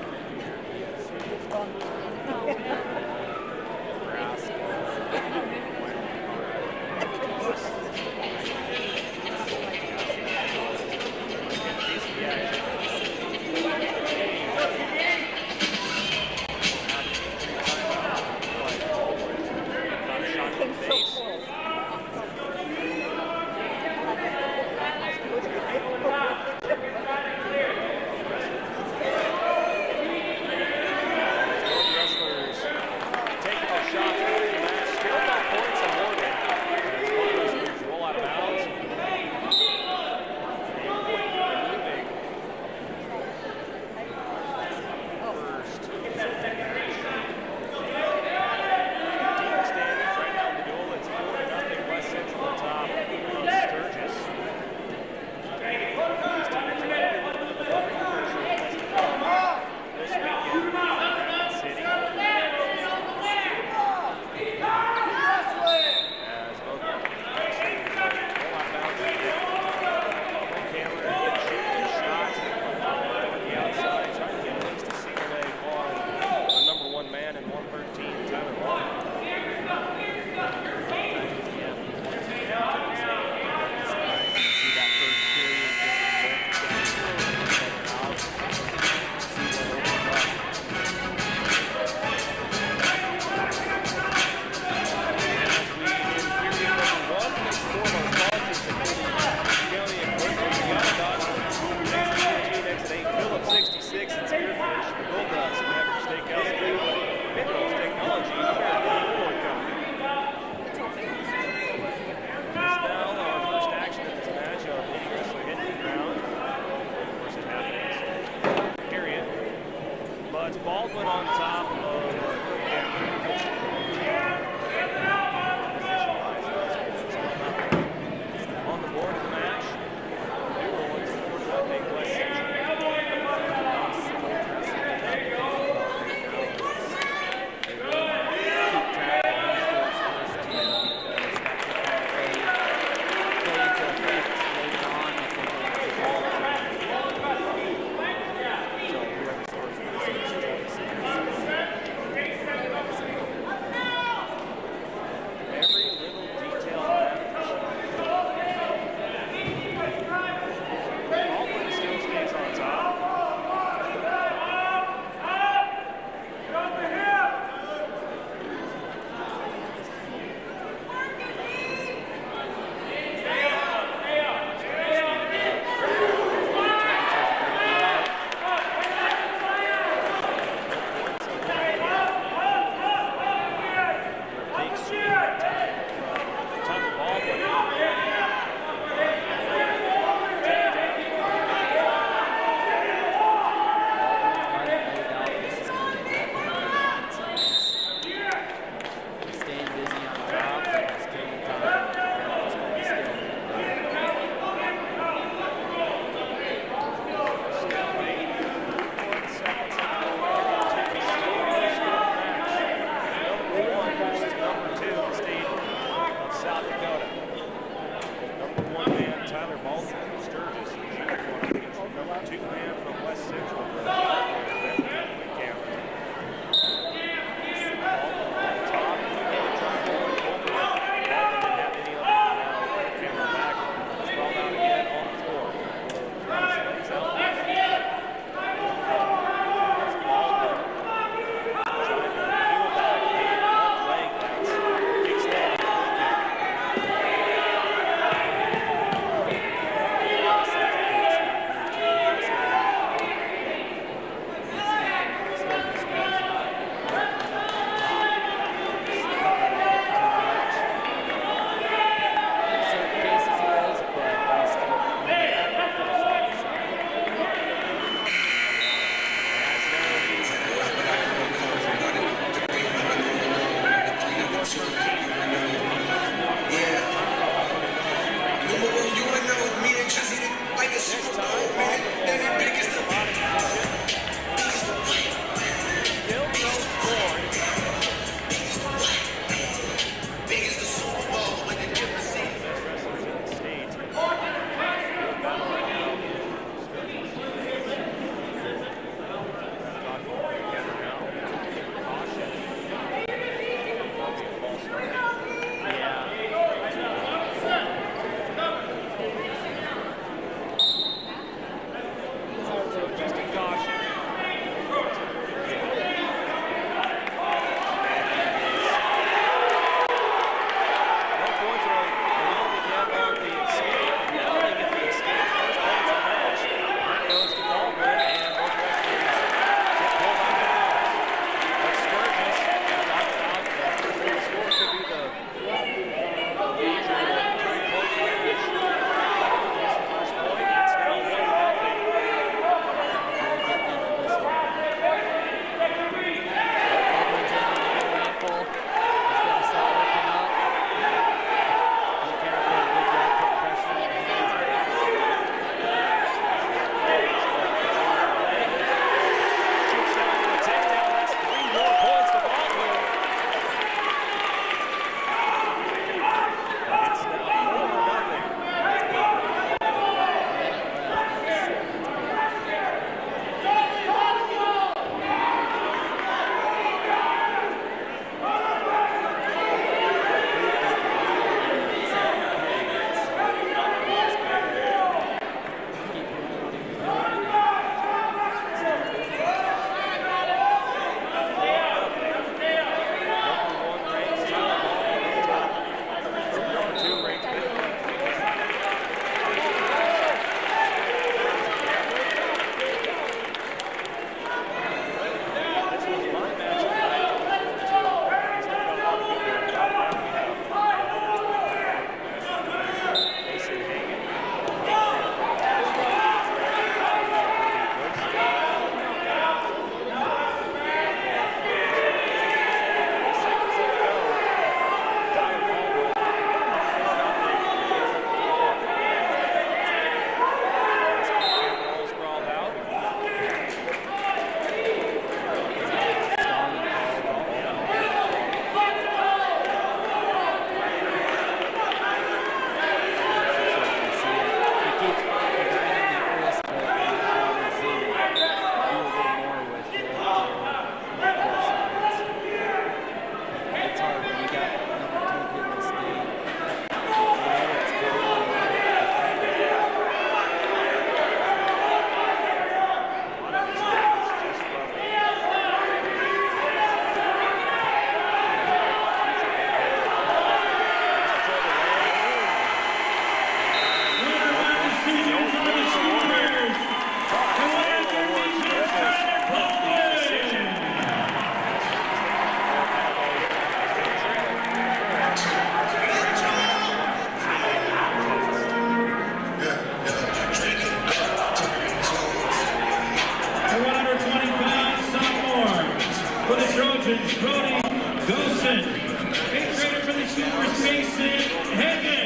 Trojans, Brody Gosen. 8th grader for the Scoopers, Mason Hagan.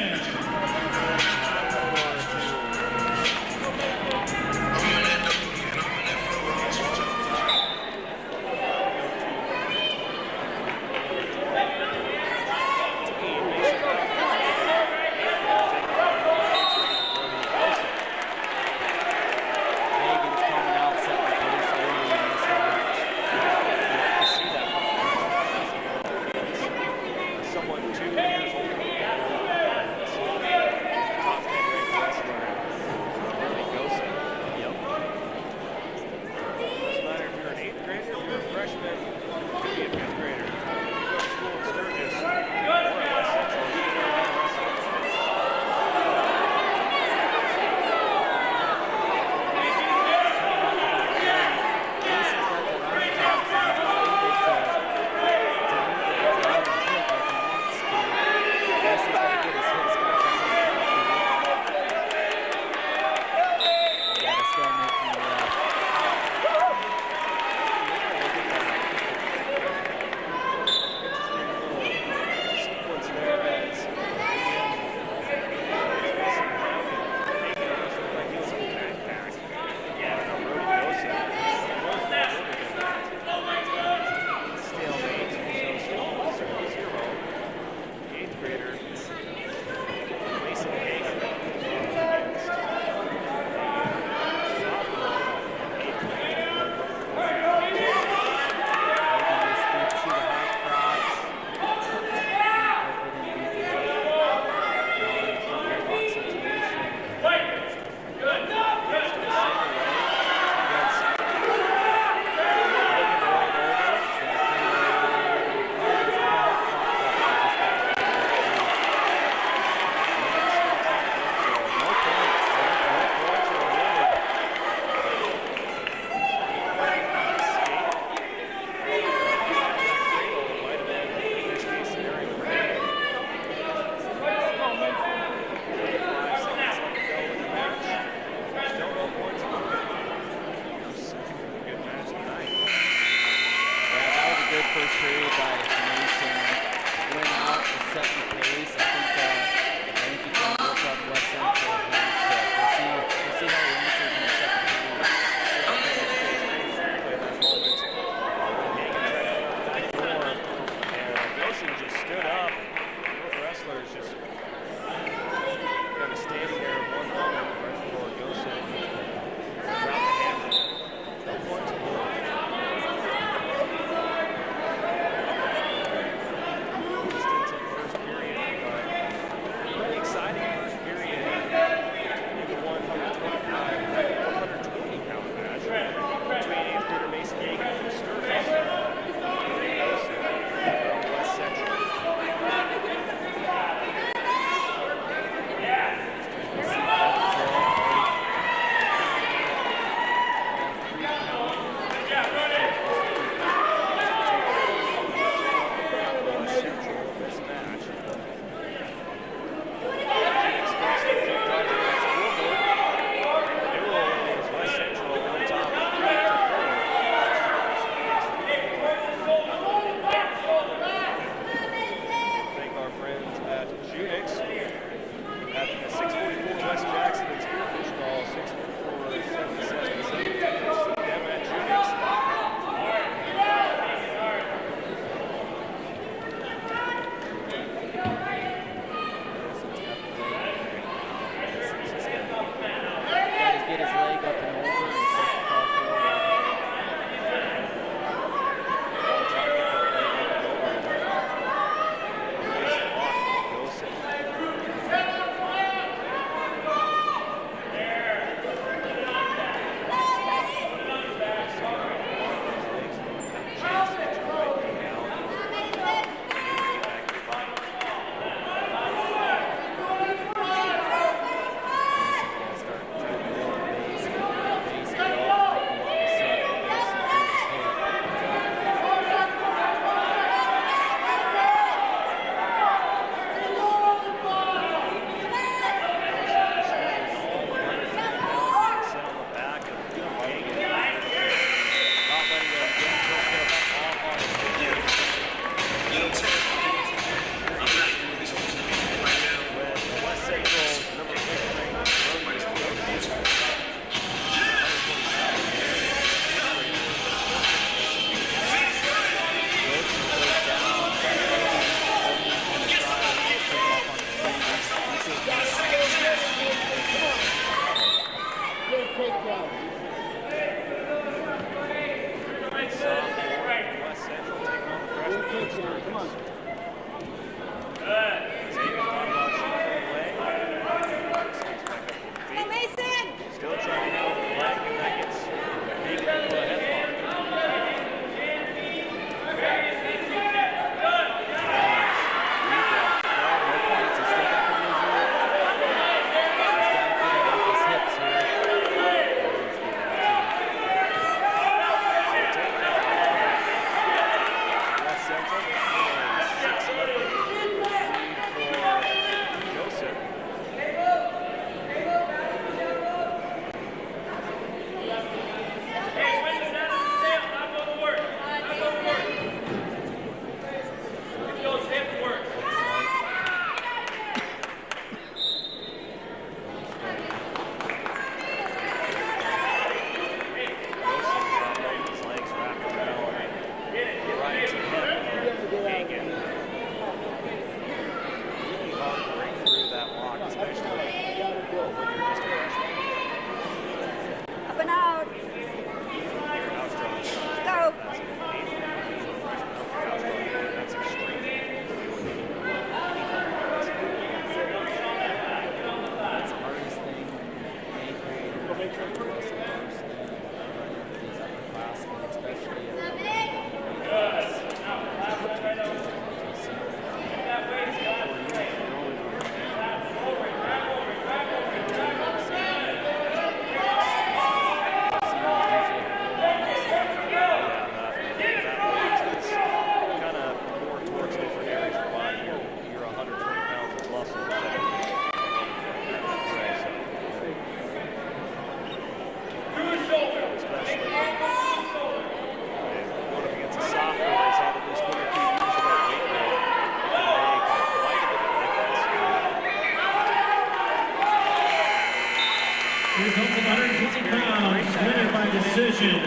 He's home to 150 pounds, winner by decision.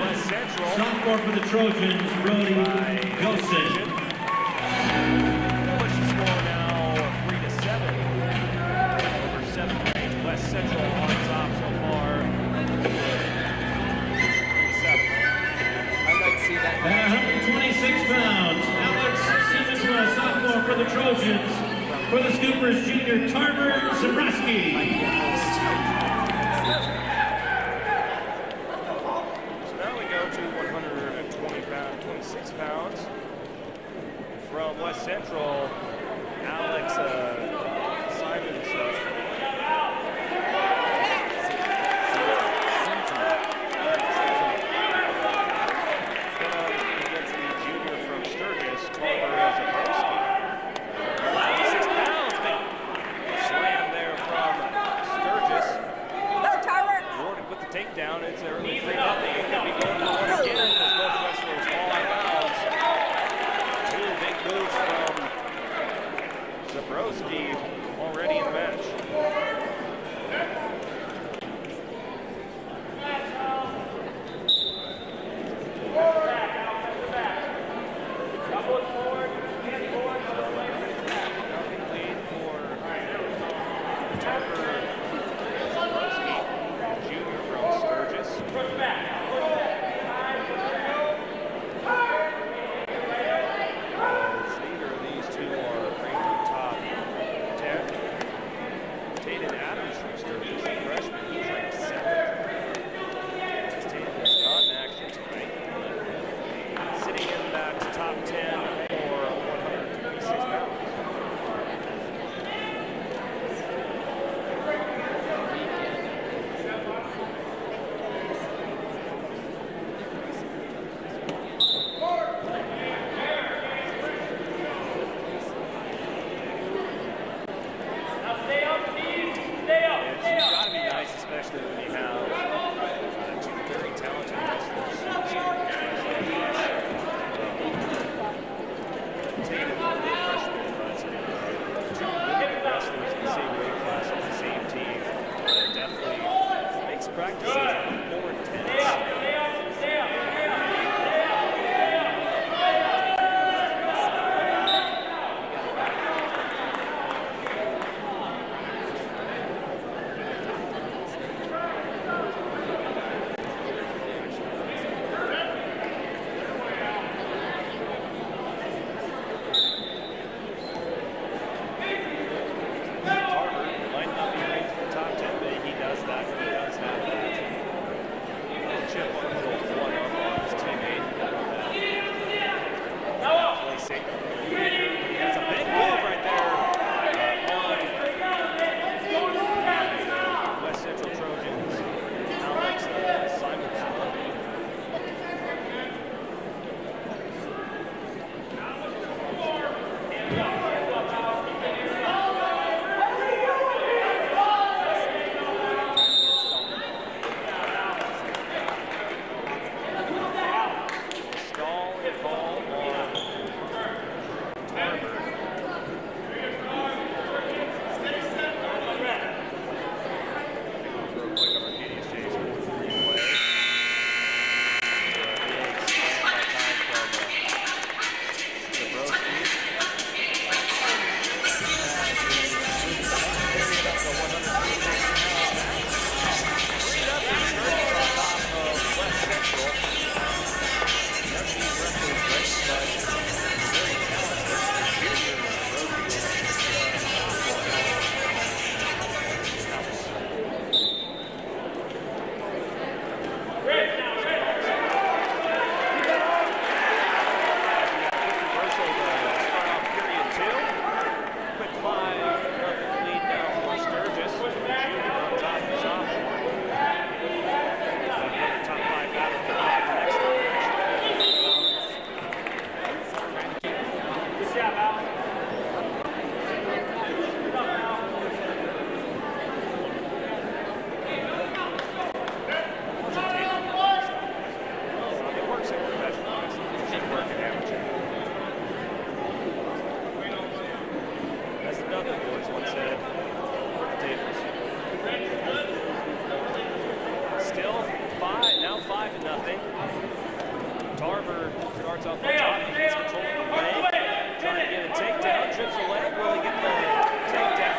Sophomore for the Trojans, Brody Gosen. Push the score now 3-7 over 7th ranked West Central on top so far. 3-7. I'd like to see that. At 126 pounds, Alex Siemensma, sophomore for the Trojans. For the Scoopers, junior Tarver Zabrowski. So now we go to 126 pounds. From West Central, Alex Simons. Against the junior from Sturgis, Tarver Zabrowski. 26 pounds, big slam there from Sturgis. Jordan with the takedown. It's early 3-0. It could be going to one again as both wrestlers fall out of bounds. Two big moves from Zabrowski already in the match. Lead for Tarver Zabrowski, junior from Sturgis. Neither of these two are ranked top 10. Taden Adams from Sturgis, a freshman, he's ranked 7th. Taden is not in action tonight. Sitting in that top 10 for 126 pounds. It's got to be nice, especially when you have two very talented wrestlers. Tatum, a freshman, but two really good wrestlers in the same weight class on the same team. It definitely makes practices more intense. Tarver might not be ranked in the top 10, but he does that. He does have that little chip on a little one-up on his teammate. Placing. That's a big move right there on West Central Trojans. Alex Simons. Stall and ball on Tarver. Real quick on our KDSJ Sports replay. starts off the top. He gets control of the leg. Trying to get a takedown. Trips the leg. Will he get the takedown?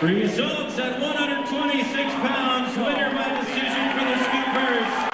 Results at 126 pounds, winner by decision for the Scoopers.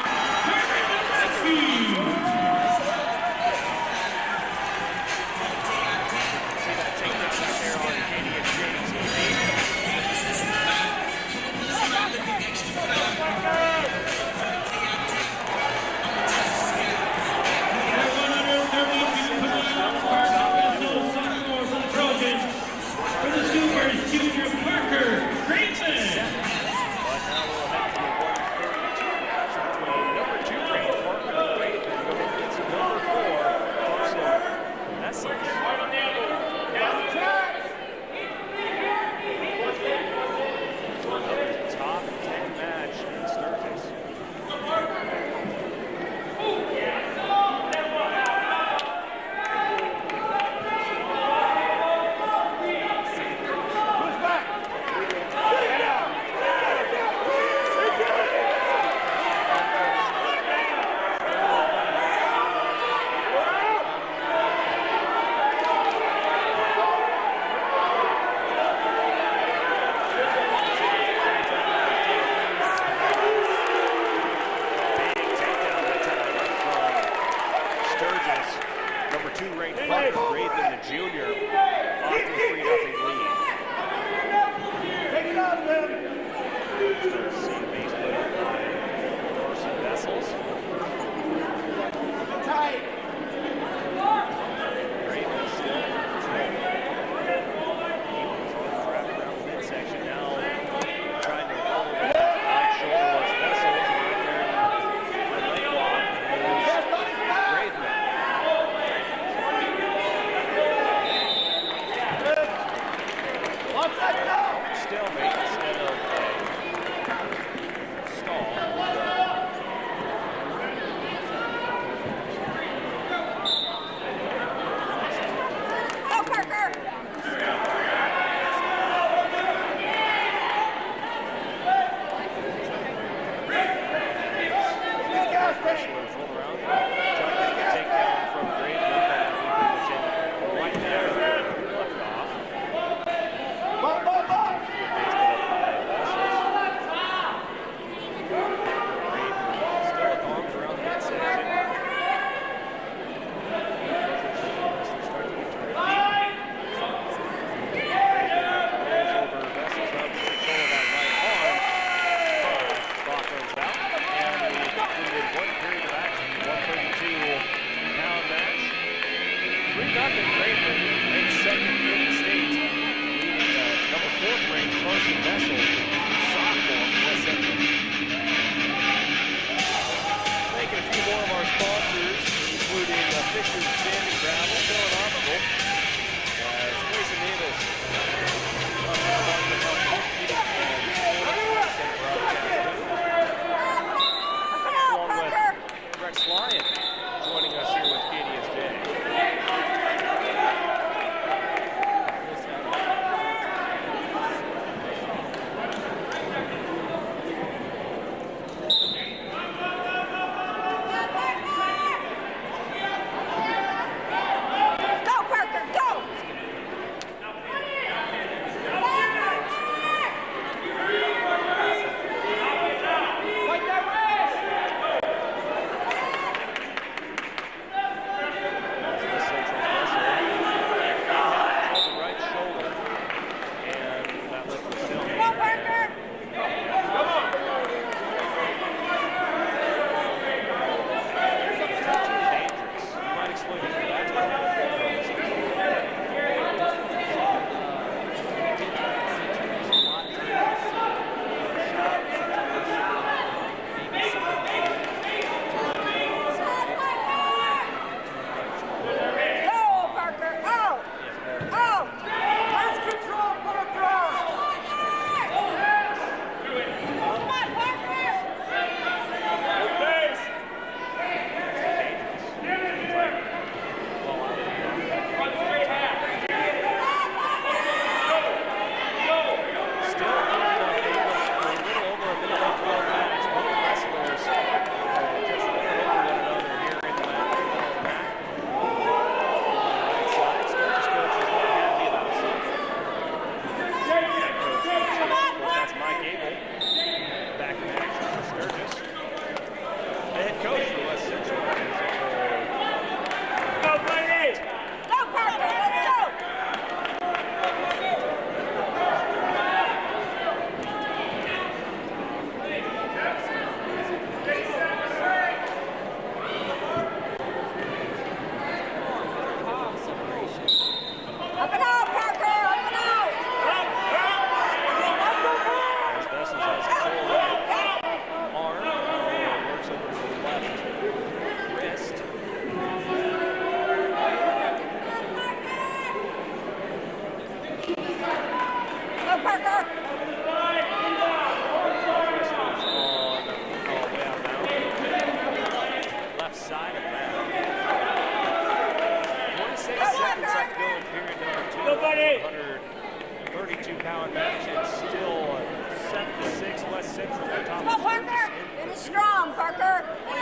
132-pound match. It's still 7-6 West Central on top Come on, of Parker. Finish strong, Parker. On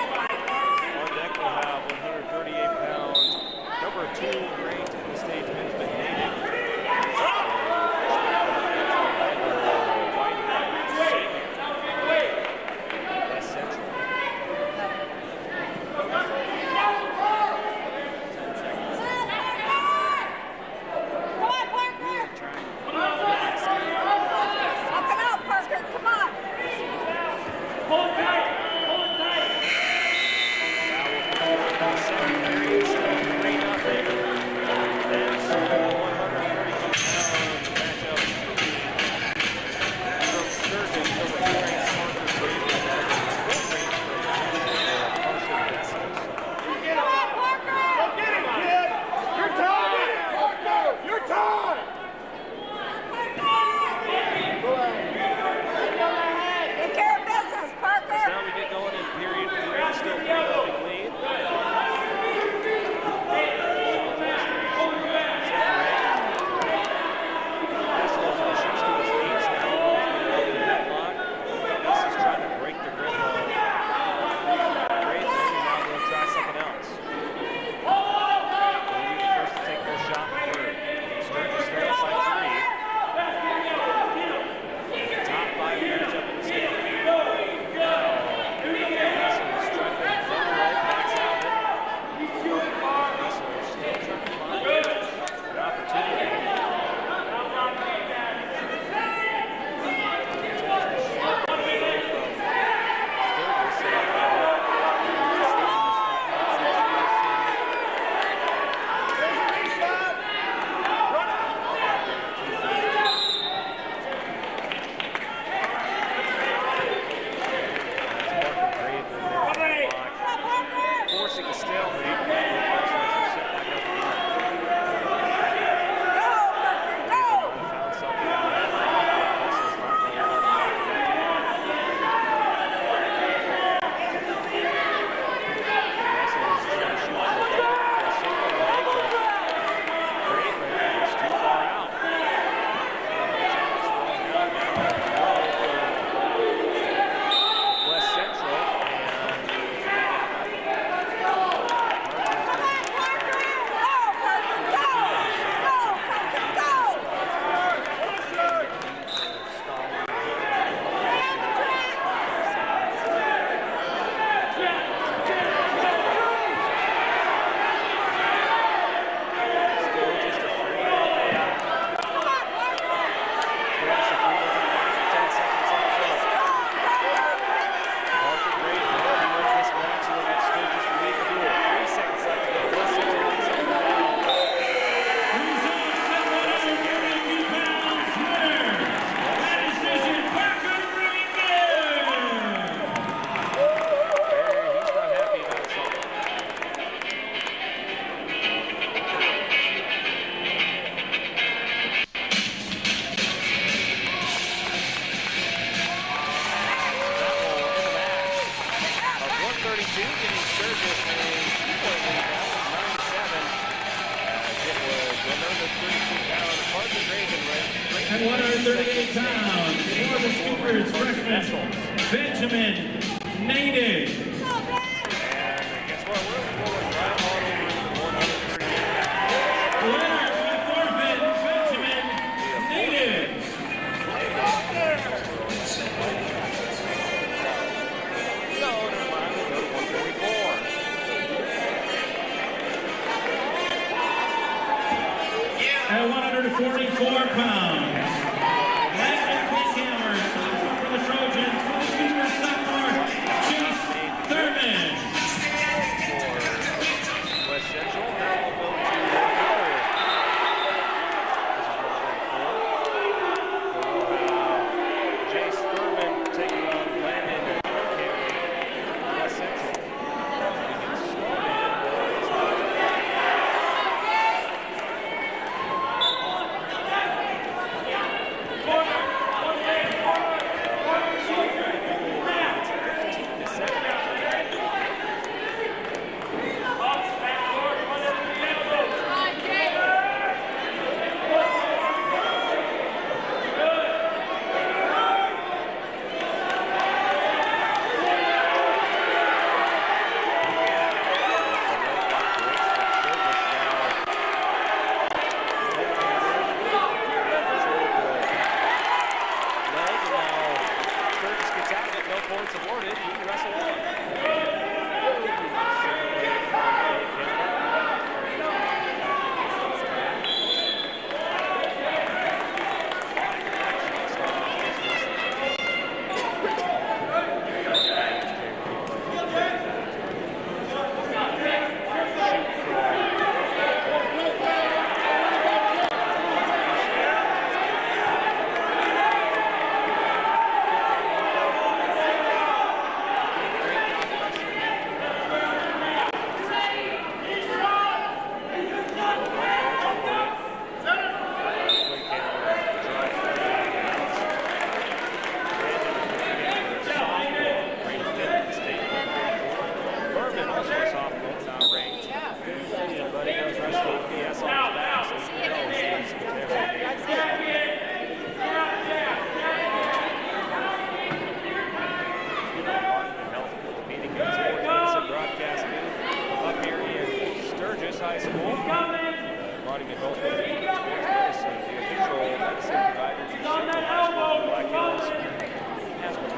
deck we'll have 138 pounds. Number 2 ranked in the state, Benjamin Natick. West Central. At 138 pounds, for the Scoopers freshman, Benjamin Natick. And guess what? We're rolling right on over to 138. Winner by forfeit, Benjamin Natick. No, never mind. We'll go to 144. At 144 pounds, Landon Clickhammer, sophomore for the Trojans, for the Scoopers sophomore, Chase Thurman. For West Central, now we'll go to another. This is 144. So we'll have Chase Thurman taking on Landon Clickhammer, West Central. We get started. High School. Monument Health Orthopedic and Sports Medicine, the official medicine providers of Central High School for Black Hills. Has been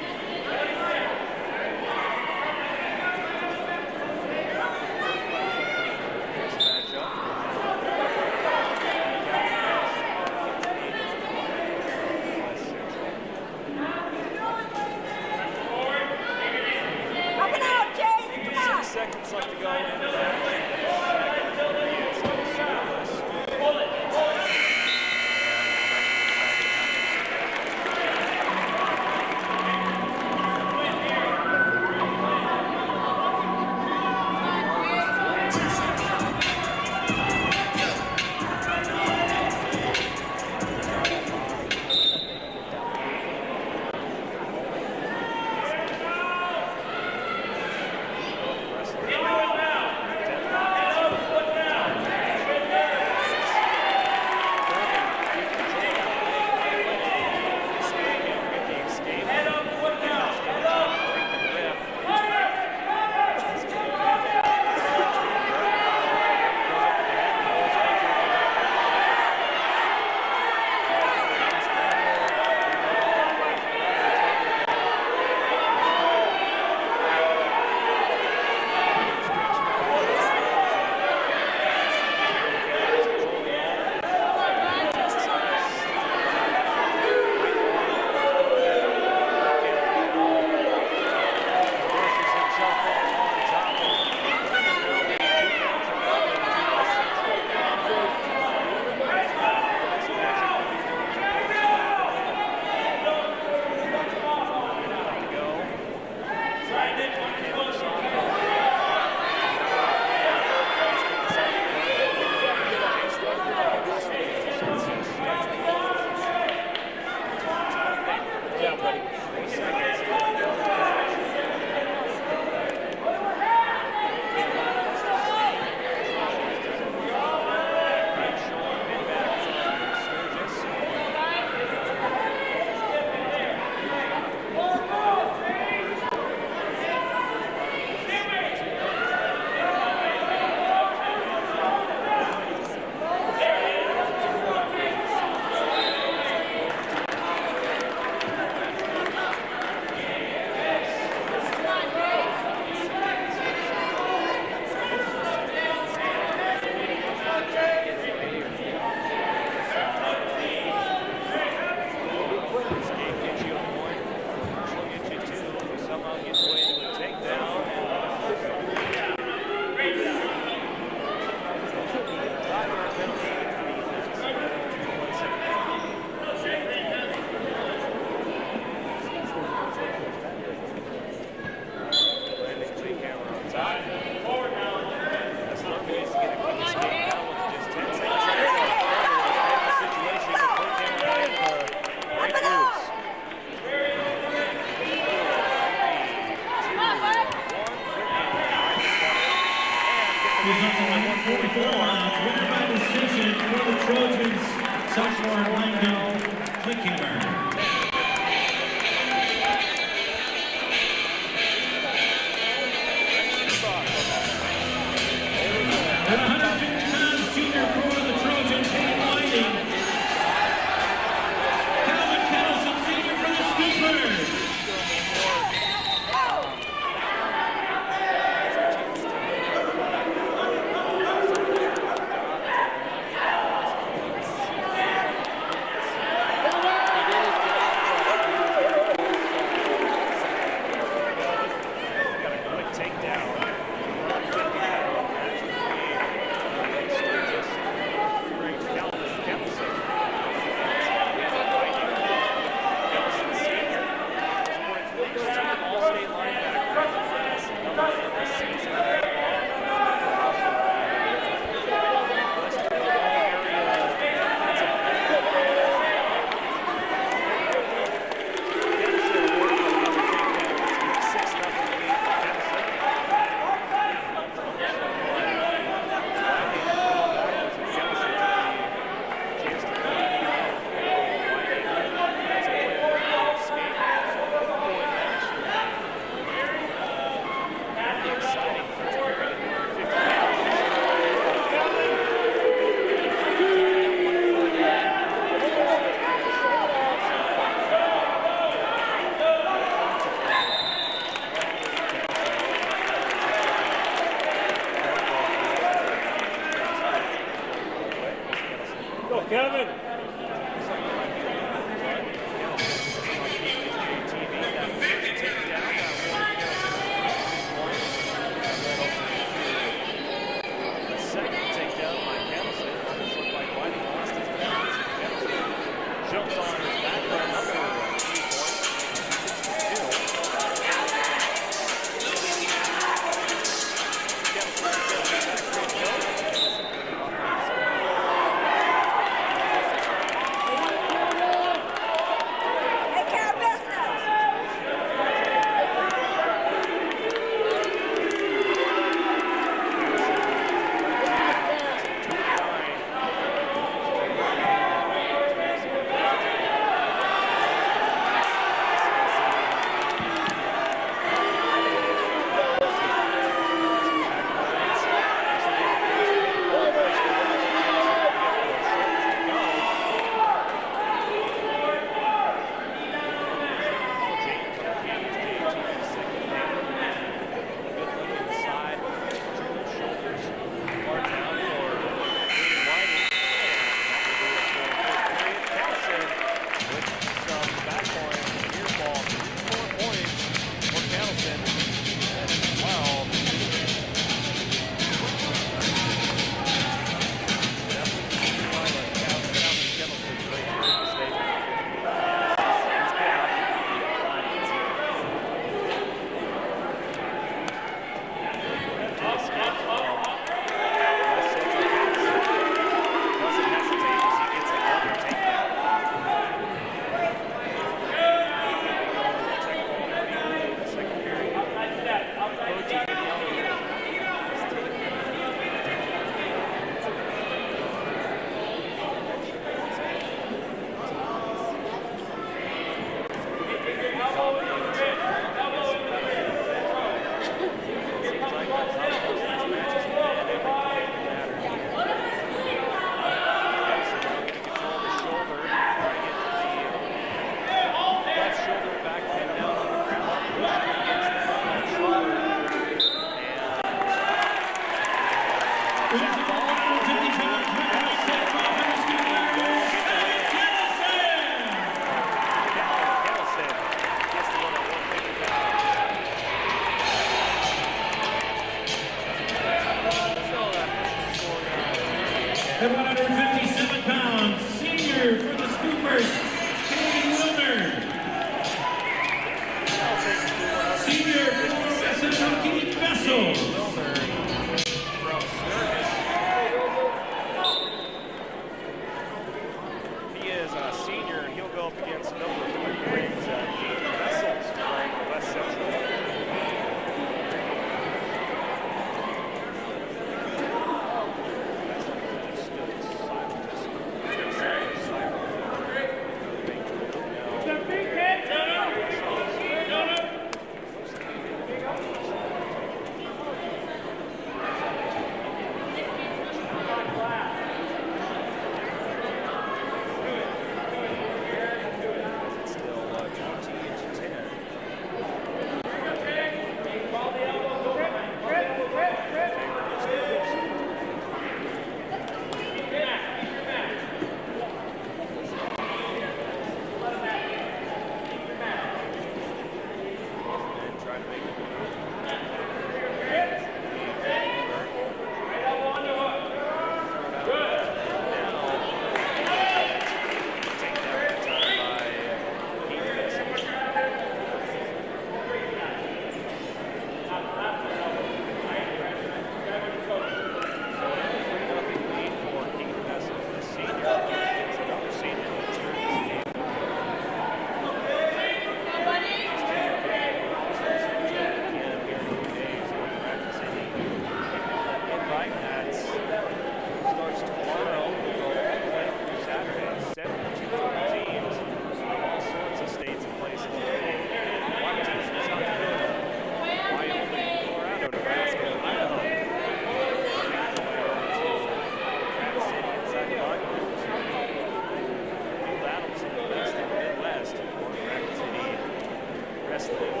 last thing.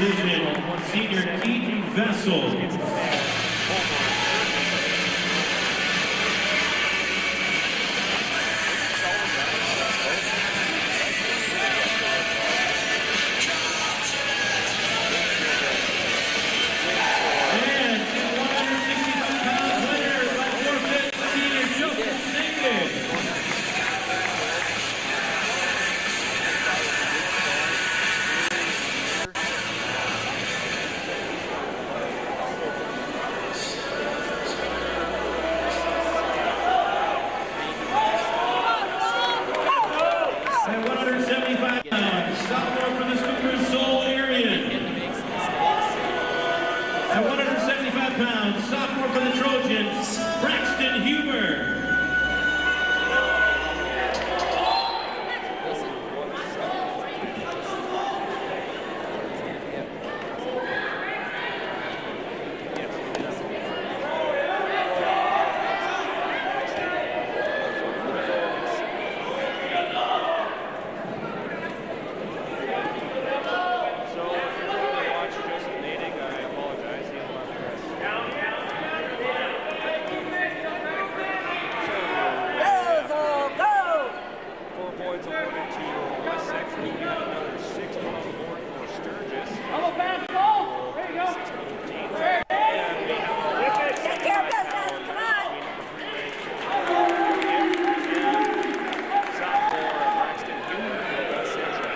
decision, senior Keaton Vessel. At 175 pounds, sophomore for the Trojans, Braxton Huber. points awarded to West Central. We got another 6 points award for Sturgis. I'm a pass ball. There you go. And we have a take care of business. Come on. Sophomore Braxton Huber for West Central.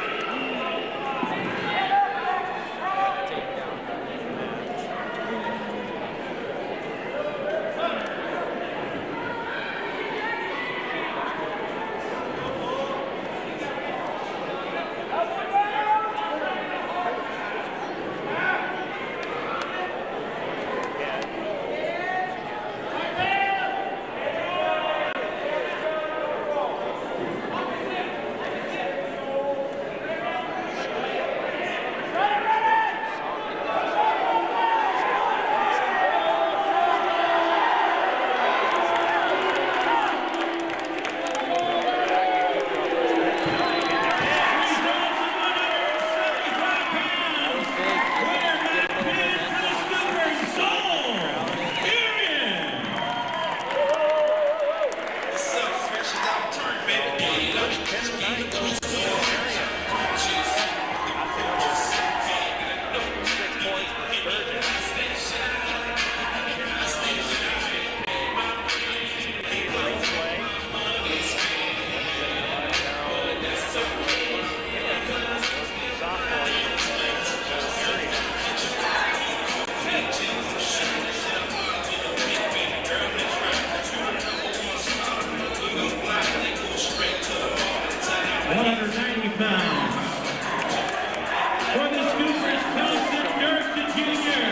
For the Scoopers, Nelson Dirk, the junior.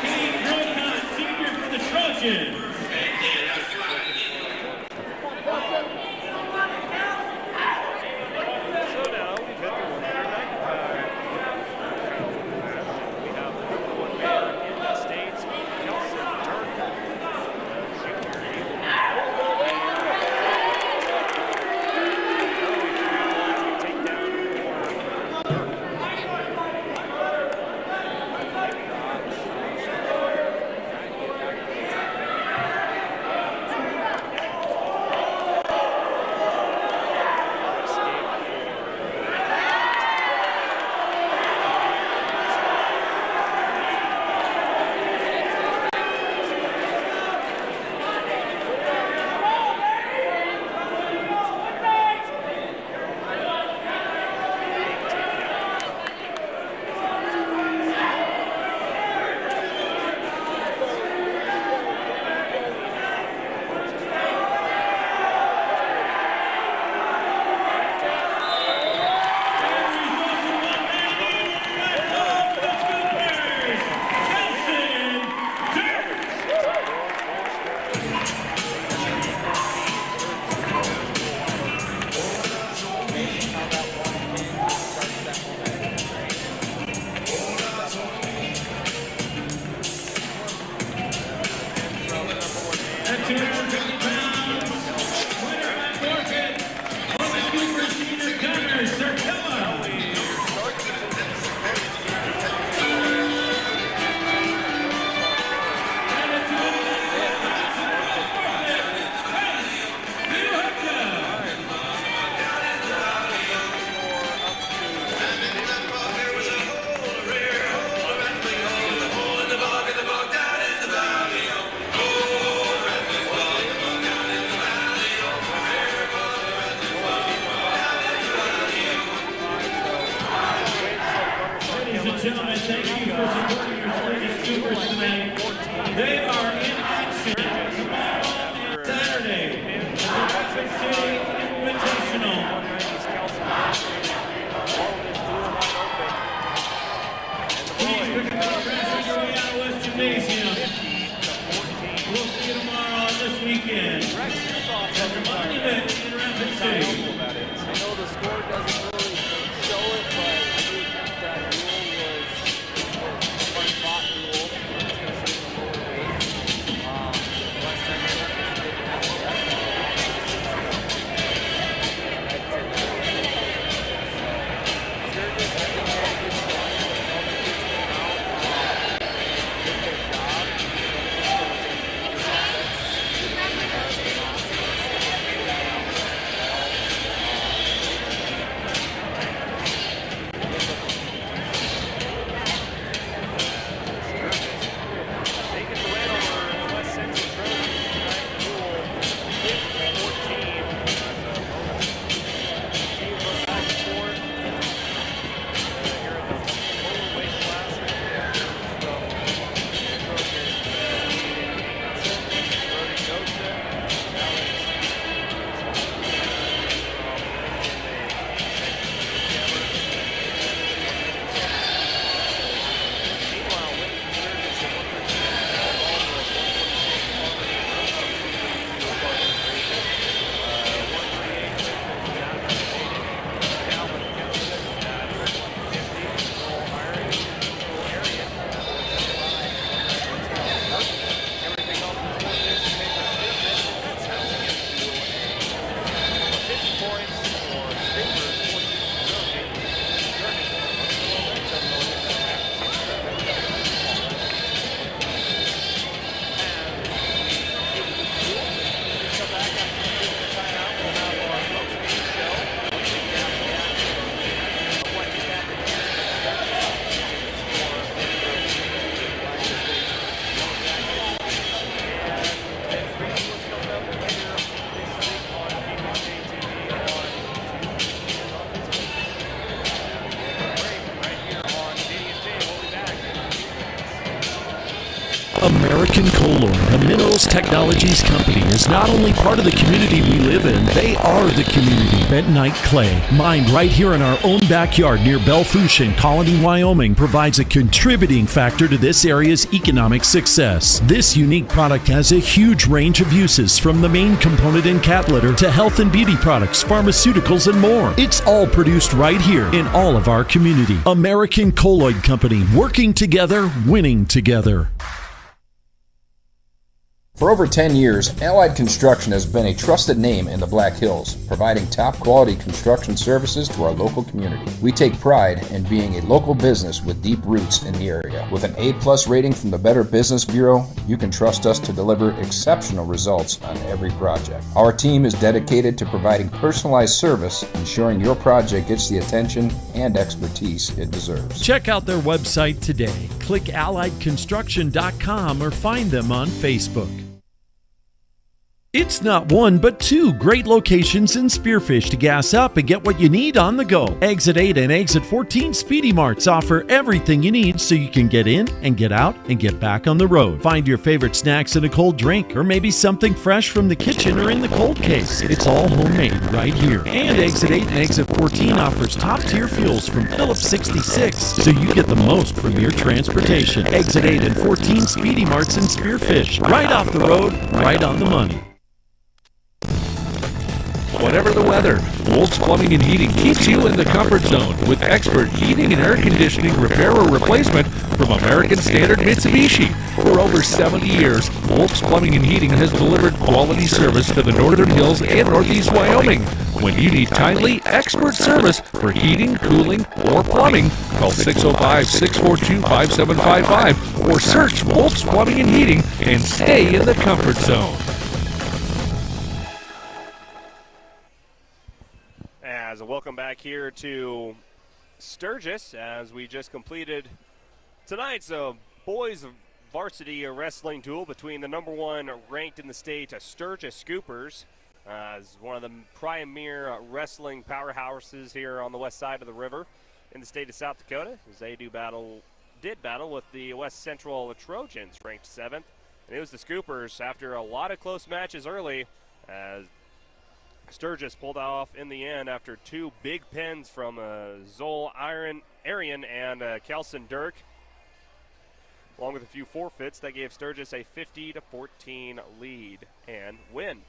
Kane Brocott, senior for the Trojans. So now we've hit the 190 we have the number one man in the States, Nelson Dirk, and gentlemen, thank you for supporting your Sturgis Scoopers tonight. They are in action tomorrow and Saturday. Breakfast Day Invitational. Please pick up the trash your way out of West Gymnasium. We'll see you tomorrow and this weekend at the Monument in Rapid City. I know the score doesn't really show it, but I do think that duel was a fun-fought duel, especially in the lower weight. West Central Trojans didn't have the Sturgis, I think, had a good showing, but all the kids came out, did their job. Taking the win over West Central Trojans tonight, duel 50-14. Teams are back and forth here in the lower weight class. So, Trojans leading Brody Joseph, Alex meanwhile, winning Sturgis at 50 points for Scoopers, 14 for Trojans. Come back after the timeout. We'll have our postgame show. Recap the action of what just happened here in Sturgis. And preview what's coming up later this week on KDSJ-TV right here on KDSJ. We'll be back. American Color, the Minerals Technologies Company, is not only part of the community we live in, they are the community. Bentonite clay, mined right here in our own backyard near Belfouche in Colony, Wyoming, provides a contributing factor to this area's economic success. This unique product has a huge range of uses, from the main component in cat litter to health and beauty products, pharmaceuticals, and more. It's all produced right here in all of our community. American Colloid Company, working together, winning together. For over 10 years, Allied Construction has been a trusted name in the Black Hills, providing top-quality construction services to our local community. We take pride in being a local business with deep roots in the area. With an A+ rating from the Better Business Bureau, you can trust us to deliver exceptional results on every project. Our team is dedicated to providing personalized service, ensuring your project gets the attention and expertise it deserves. Check out their website today. Click alliedconstruction.com or find them on Facebook. It's not one, but two great locations in Spearfish to gas up and get what you need on the go. Exit 8 and Exit 14 Speedy Marts offer everything you need so you can get in and get out and get back on the road. Find your favorite snacks and a cold drink, or maybe something fresh from the kitchen or in the cold case. It's all homemade right here. And Exit 8 and Exit 14 offers top-tier fuels from Phillips 66, so you get the most from your transportation. Exit 8 and 14 Speedy Marts in Spearfish. Right off the road, right on the money. Whatever the weather, Wolf's Plumbing and Heating keeps you in the comfort zone with expert heating and air conditioning repair or replacement from American Standard Mitsubishi. For over 70 years, Wolf's Plumbing and Heating has delivered quality service to the Northern Hills and Northeast Wyoming. When you need timely, expert service for heating, cooling, or plumbing, call 605-642-5755 or search Wolf's Plumbing and Heating and stay in the comfort zone. As a welcome back here to Sturgis, as we just completed tonight's boys varsity wrestling duel between the number one ranked in the state Sturgis Scoopers, as one of the premier wrestling powerhouses here on the west side of the river, in the state of South Dakota, as they did battle with the West Central Trojans, ranked 7th. And it was the Scoopers, after a lot of close matches early, as Sturgis pulled off in the end after 2 big pins from Zoll Arian and Kelson Dirk, along with a few forfeits that gave Sturgis a 50-14 lead and win.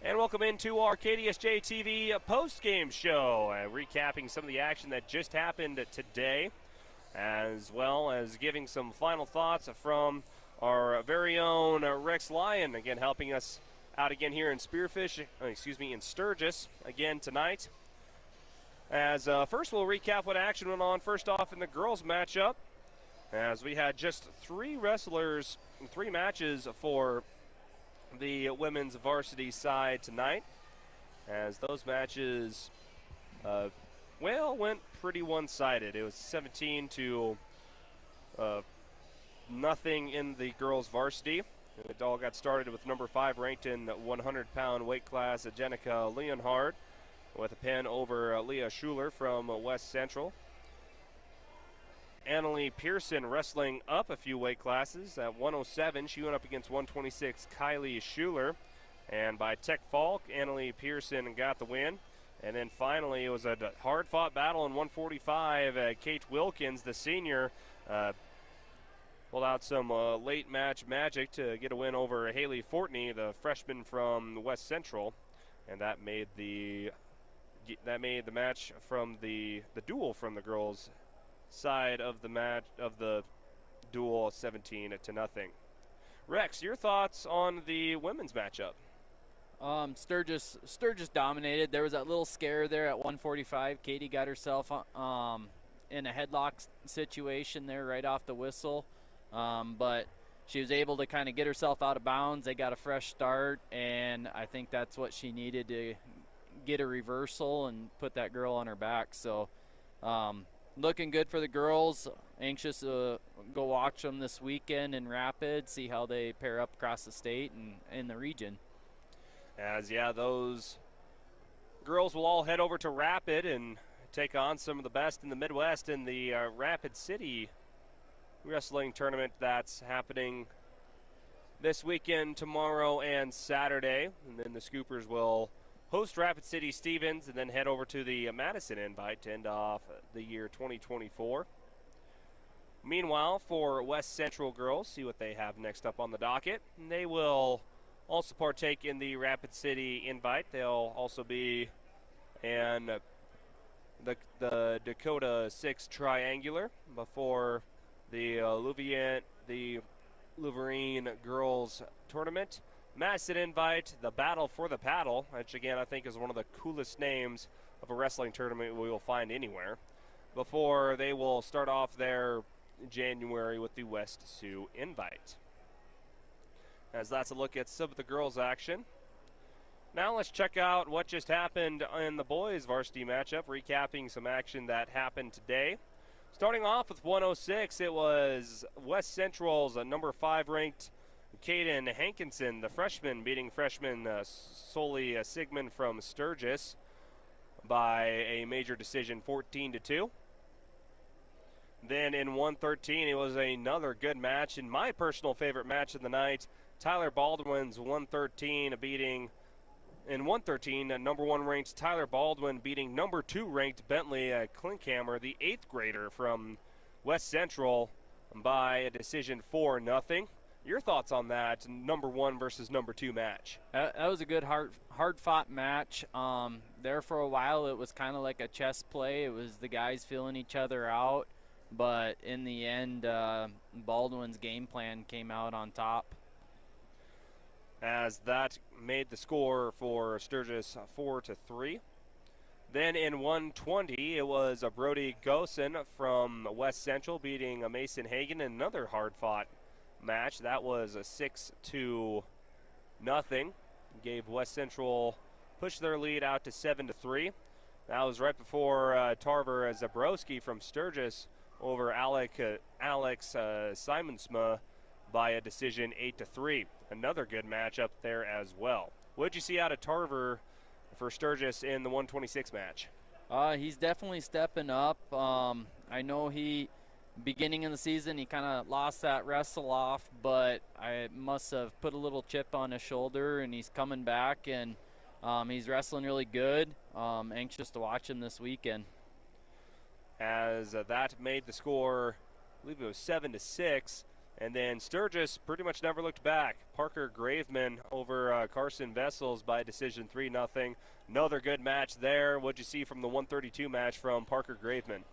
And welcome into our KDSJ-TV post-game show, recapping some of the action that just happened today, as well as giving some final thoughts from our very own Rex Lyon, again helping us out again here in in Sturgis again tonight. As first we'll recap what action went on first off in the girls matchup, as we had just 3 wrestlers, 3 matches for the women's varsity side tonight, as those matches went pretty one-sided. It was 17-0 in the girls varsity. It all got started with number 5 ranked in 100-pound weight class, Jenica Leonhard, with a pin over Leah Schuler from West Central. Annalie Pearson wrestling up a few weight classes. At 107, she went up against 126 Kylie Schuler. And by tech fault, Annalie Pearson got the win. And then finally, it was a hard-fought battle in 145. Kate Wilkins, the senior, pulled out some late match magic to get a win over Haley Fortney, the freshman from West Central. And that made the match from the duel from the girls' side of the match of the duel 17-0. Rex, your thoughts on the women's matchup? Sturgis dominated. There was that little scare there at 145. Katie got herself in a headlock situation there right off the whistle, but she was able to kind of get herself out of bounds. They got a fresh start, and I think that's what she needed to get a reversal and put that girl on her back. So looking good for the girls. Anxious to go watch them this weekend in Rapid, see how they pair up across the state and in the region. Those girls will all head over to Rapid and take on some of the best in the Midwest in the Rapid City wrestling tournament that's happening this weekend, tomorrow and Saturday. And then the Scoopers will host Rapid City Stevens and then head over to the Madison Invite to end off the year 2024. Meanwhile, for West Central girls, see what they have next up on the docket. And they will also partake in the Rapid City Invite. They'll also be in the Dakota 6 Triangular before the Louverine Girls Tournament. Madison Invite, the Battle for the Paddle, which again I think is one of the coolest names of a wrestling tournament we will find anywhere, before they will start off their January with the West Sioux Invite. As that's a look at some of the girls' action. Now let's check out what just happened in the boys' varsity matchup, recapping some action that happened today. Starting off with 106, it was West Central's number 5 ranked Caden Hankinson, the freshman, beating freshman Soli Sigmund from Sturgis by a major decision, 14-2. Then in 113, it was another good match, and my personal favorite match of the night. Tyler Baldwin's 113 beating, in 113, number 1 ranked Tyler Baldwin beating number 2 ranked Bentley Klinkhammer, the 8th grader from West Central, by a decision 4-0. Your thoughts on that number 1 versus number 2 match? That was a good hard-fought match. There for a while, it was kind of like a chess play. It was the guys feeling each other out, but in the end, Baldwin's game plan came out on top, as that made the score for Sturgis 4-3. Then in 120, it was a Brody Gosen from West Central beating a Mason Hagen in another hard-fought match. That was a 6-0. Gave West Central push their lead out to 7-3. That was right before Tarver Zabrowski from Sturgis over Alex Simonsma by a decision 8-3. Another good match up there as well. What did you see out of Tarver for Sturgis in the 126 match? He's definitely stepping up. I know beginning of the season, he kind of lost that wrestle off, but I must have put a little chip on his shoulder, and he's coming back, and he's wrestling really good. Anxious to watch him this weekend. As that made the score, I believe it was 7-6, and then Sturgis pretty much never looked back. Parker Graveman over Carson Vessels by decision 3-0. Another good match there. What'd you see from the 132 match from Parker Graveman?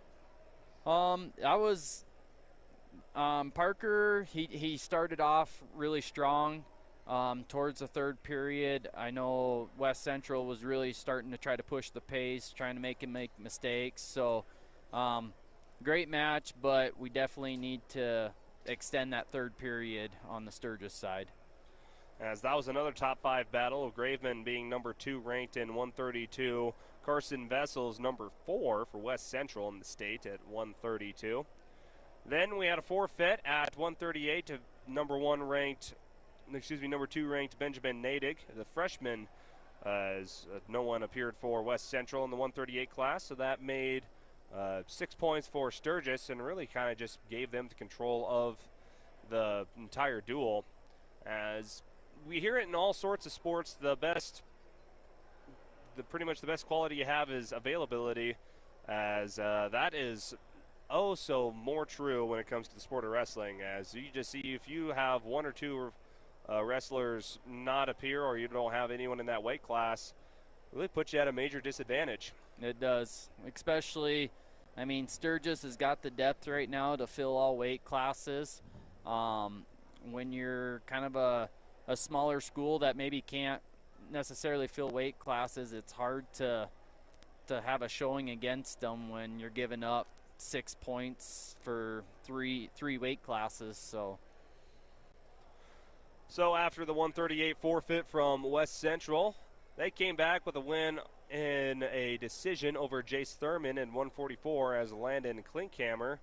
Parker, he started off really strong towards the third period. I know West Central was really starting to try to push the pace, trying to make him make mistakes. So great match, but we definitely need to extend that third period on the Sturgis side. As that was another top 5 battle, Graveman being number 2 ranked in 132. Carson Vessels number 4 for West Central in the state at 132. Then we had a forfeit at 138 to number 2 ranked Benjamin Nadig, the freshman, as no one appeared for West Central in the 138 class, so that made 6 points for Sturgis and really kind of just gave them the control of the entire duel. As we hear it in all sorts of sports, pretty much the best quality you have is availability, as that is so more true when it comes to the sport of wrestling. As you just see, if you have 1 or 2 wrestlers not appear, or you don't have anyone in that weight class, it really puts you at a major disadvantage. It does, especially, I mean, Sturgis has got the depth right now to fill all weight classes. When you're kind of a smaller school that maybe can't necessarily fill weight classes, it's hard to have a showing against them when you're giving up 6 points for three weight classes. So after the 138 forfeit from West Central, they came back with a win in a decision over Jace Thurman in 144, as Landon Klinkhammer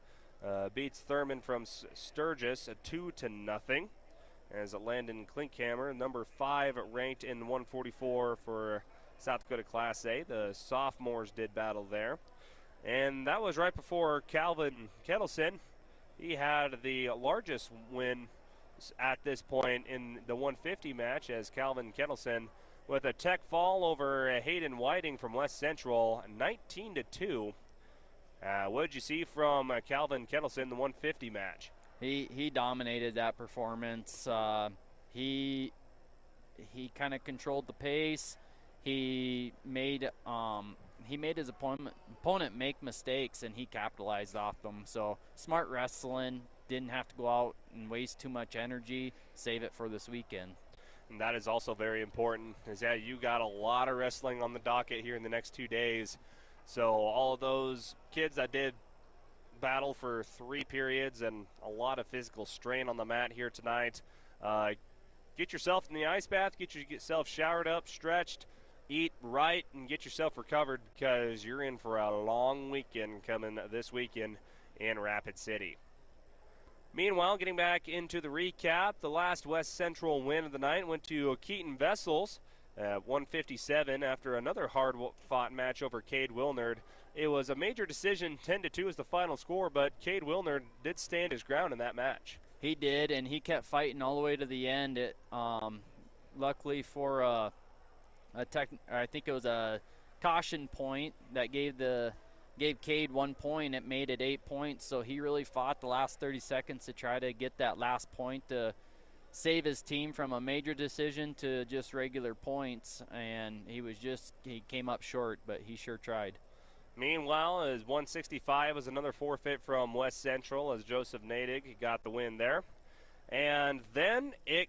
beats Thurman from Sturgis 2-0. As Landon Klinkhammer, number 5 ranked in 144 for South Dakota Class A. The sophomores did battle there. And that was right before Calvin Kettleson. He had the largest win at this point in the 150 match, as Calvin Kettleson with a tech fall over Hayden Whiting from West Central, 19-2. What did you see from Calvin Kettleson in the 150 match? He dominated that performance. He kind of controlled the pace. He made his opponent make mistakes, and he capitalized off them. So smart wrestling. Didn't have to go out and waste too much energy. Save it for this weekend. And that is also very important, is that you got a lot of wrestling on the docket here in the next 2 days. So all of those kids that did battle for 3 periods and a lot of physical strain on the mat here tonight, get yourself in the ice bath, get yourself showered up, stretched, eat right, and get yourself recovered, because you're in for a long weekend coming this weekend in Rapid City. Meanwhile, getting back into the recap, the last West Central win of the night went to Keaton Vessels at 157 after another hard-fought match over Cade Wilnard. It was a major decision, 10-2 is the final score, but Cade Wilnard did stand his ground in that match. He did, and he kept fighting all the way to the end. Luckily for I think it was a caution point that gave Cade 1 point. It made it 8 points, so he really fought the last 30 seconds to try to get that last point to save his team from a major decision to just regular points, and he came up short, but he sure tried. Meanwhile, as 165 was another forfeit from West Central, as Joseph Nadig got the win there. And then it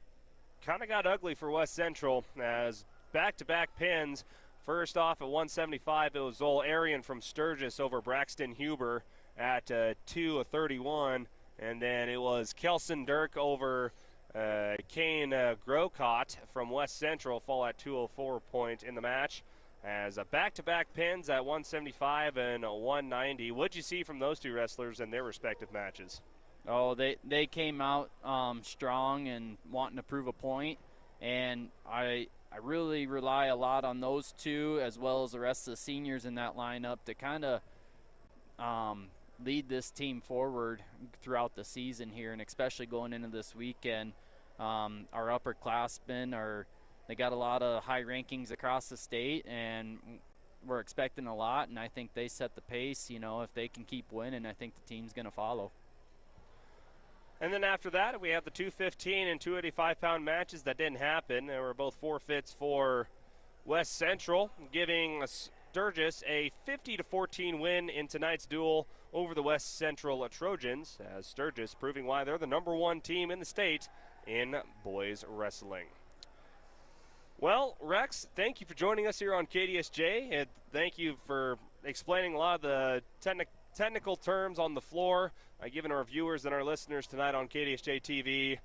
kind of got ugly for West Central, as back-to-back pins. First off at 175, it was Zoll Arian from Sturgis over Braxton Huber at 2:31. And then it was Kelson Dirk over Kane Grocott from West Central, fall at 2:04 point in the match. As a back-to-back pins at 175 and 190. What'd you see from those two wrestlers in their respective matches? Oh, they came out strong and wanting to prove a point. And I I really rely a lot on those two as well as the rest of the seniors in that lineup to kind of lead this team forward throughout the season here, and especially going into this weekend. Our upperclassmen they got a lot of high rankings across the state, and we're expecting a lot, and I think they set the pace. If they can keep winning, I think the team's going to follow. And then after that, we have the 215 and 285-pound matches that didn't happen. They were both forfeits for West Central, giving Sturgis a 50-14 win in tonight's duel over the West Central Trojans, as Sturgis proving why they're the #1 team in the state in boys wrestling. Well, Rex, thank you for joining us here on KDSJ, and thank you for explaining a lot of the technical terms on the floor, giving our viewers and our listeners tonight on KDSJ-TV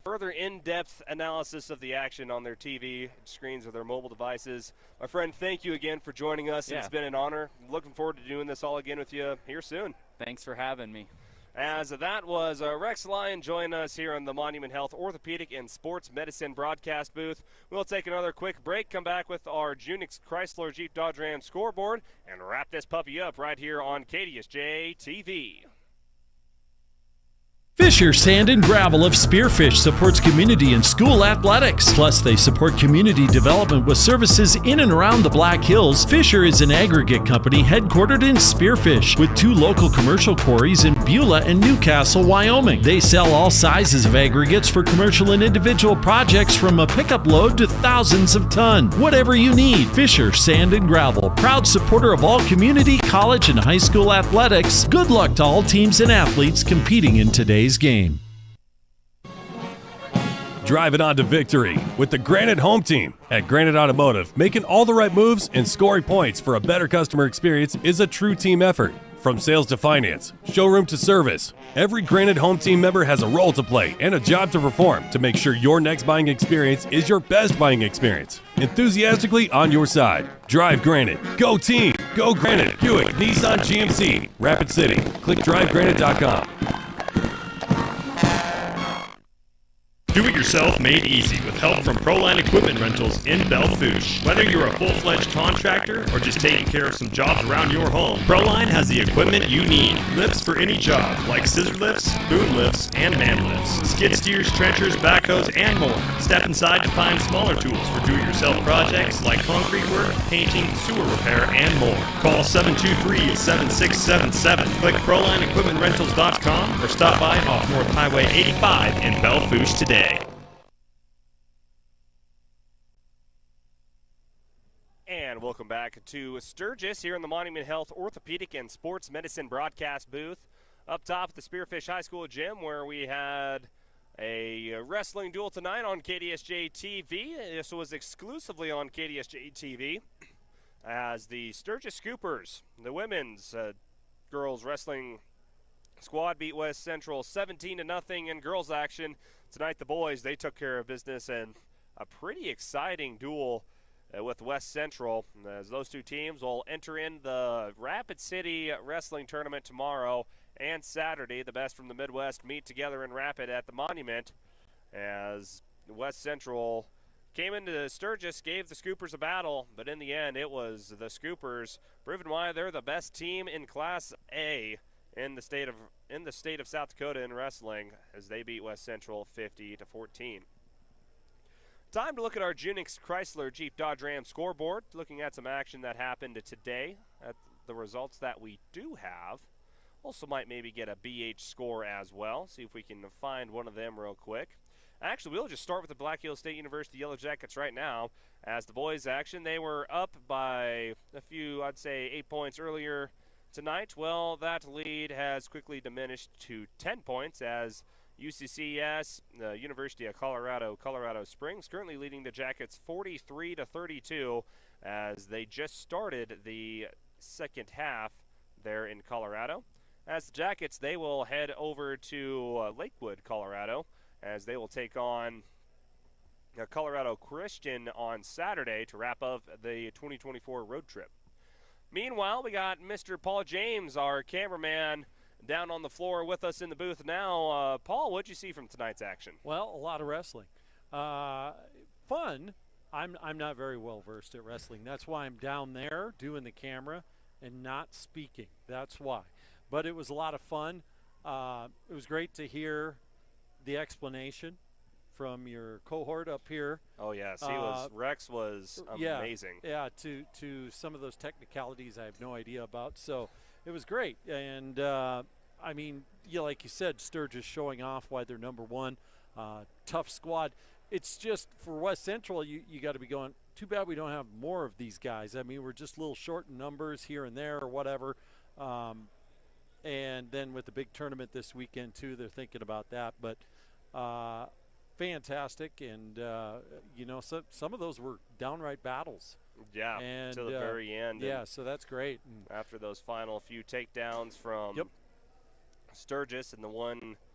further in-depth analysis of the action on their TV screens or their mobile devices. My friend, thank you again for joining us. Yeah. It's been an honor. Looking forward to doing this all again with you here soon. Thanks for having me. As that was Rex Lyon joining us here on the Monument Health Orthopedic and Sports Medicine broadcast booth. We'll take another quick break, come back with our Junix Chrysler Jeep Dodge Ram scoreboard, and wrap this puppy up right here on KDSJ-TV. Fisher Sand and Gravel of Spearfish supports community and school athletics. Plus, they support community development with services in and around the Black Hills. Fisher is an aggregate company headquartered in Spearfish with 2 local commercial quarries in Beulah and Newcastle, Wyoming. They sell all sizes of aggregates for commercial and individual projects from a pickup load to thousands of ton. Whatever you need, Fisher Sand and Gravel, proud supporter of all community, college, and high school athletics. Good luck to all teams and athletes competing in today's game. Drive it on to victory with the Granite Home Team at Granite Automotive. Making all the right moves and scoring points for a better customer experience is a true team effort. From sales to finance, showroom to service, every Granite Home Team member has a role to play and a job to perform to make sure your next buying experience is your best buying experience. Enthusiastically on your side. Drive Granite. Go team. Go Granite. Buick, Nissan, GMC, Rapid City. Click drivegranite.com. Do it yourself made easy with help from Proline Equipment Rentals in Belfouche. Whether you're a full-fledged contractor or just taking care of some jobs around your home, Proline has the equipment you need. Lifts for any job, like scissor lifts, boom lifts, and man lifts. Skid steers, trenchers, backhoes, and more. Step inside to find smaller tools for do-it-yourself projects like concrete work, painting, sewer repair, and more. Call 723-7677. Click ProlineEquipmentRentals.com or stop by off North Highway 85 in Belfouche today. And welcome back to Sturgis here in the Monument Health Orthopedic and Sports Medicine broadcast booth. Up top at the Spearfish High School gym, where we had a wrestling duel tonight on KDSJ-TV. This was exclusively on KDSJ-TV as the Sturgis Scoopers, the women's girls wrestling squad, beat West Central 17-0 in girls action. Tonight the boys, they took care of business in a pretty exciting duel with West Central, as those two teams will enter in the Rapid City Wrestling Tournament tomorrow and Saturday. The best from the Midwest meet together in Rapid at the Monument, as West Central came into Sturgis, gave the Scoopers a battle, but in the end it was the Scoopers proving why they're the best team in Class A in the state of South Dakota in wrestling, as they beat West Central 50-14. Time to look at our Junix Chrysler Jeep Dodge Ram scoreboard, looking at some action that happened today, at the results that we do have. Also might maybe get a BH score as well, see if we can find one of them real quick. Actually, we'll just start with the Black Hills State University Yellow Jackets right now. As the boys action, they were up by a few, I'd say 8 points earlier tonight. Well, that lead has quickly diminished to 10 points as UCCS, the University of Colorado Springs, currently leading the Jackets 43-32 as they just started the second half there in Colorado. As the Jackets, they will head over to Lakewood, Colorado, as they will take on Colorado Christian on Saturday to wrap up the 2024 road trip. Meanwhile, we got Mr. Paul James, our cameraman, down on the floor with us in the booth now. Paul, what'd you see from tonight's action? Well, a lot of wrestling. Fun, I'm not very well versed at wrestling. That's why I'm down there doing the camera and not speaking. That's why. But it was a lot of fun. It was great to hear the explanation from your cohort up here. Oh yes, Rex was amazing. Yeah, to some of those technicalities I have no idea about. So it was great. And I mean, like you said, Sturgis showing off why they're number one. Tough squad. It's just for West Central, you got to be going, too bad we don't have more of these guys. I mean, we're just a little short in numbers here and there or whatever. And then with the big tournament this weekend, too, they're thinking about that. But fantastic. And, some of those were downright battles. Yeah, and, to the very end. Yeah, so that's great. And after those final few takedowns from Sturgis and the one –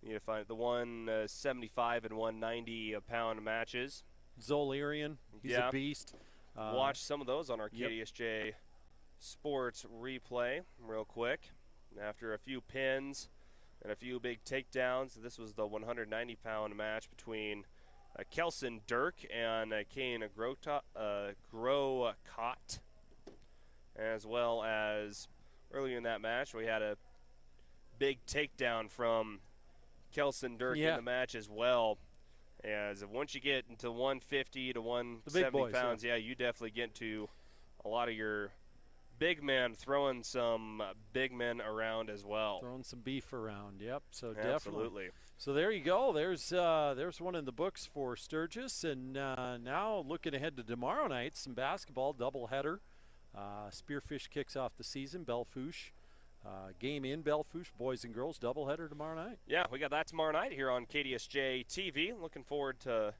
you need to find the 175 and 190 pound matches. Zolarian, he's a beast. Watch some of those on our KDSJ Sports replay real quick. After a few pins and a few big takedowns, this was the 190 pound match between Kelson Dirk and Kane Grocott. As well as earlier in that match, we had a big takedown from Kelson Dirk in the match as well. As once you get into 150 to 170 pounds, you definitely get into a lot of your big men throwing some big men around as well. Throwing some beef around, so absolutely. Definitely. So there you go. There's one in the books for Sturgis. And now looking ahead to tomorrow night, some basketball doubleheader. Spearfish kicks off the season, Belle-Fourche. Game in Belle-Fourche, boys and girls, doubleheader tomorrow night. Yeah, we got that tomorrow night here on KDSJ-TV. Looking forward to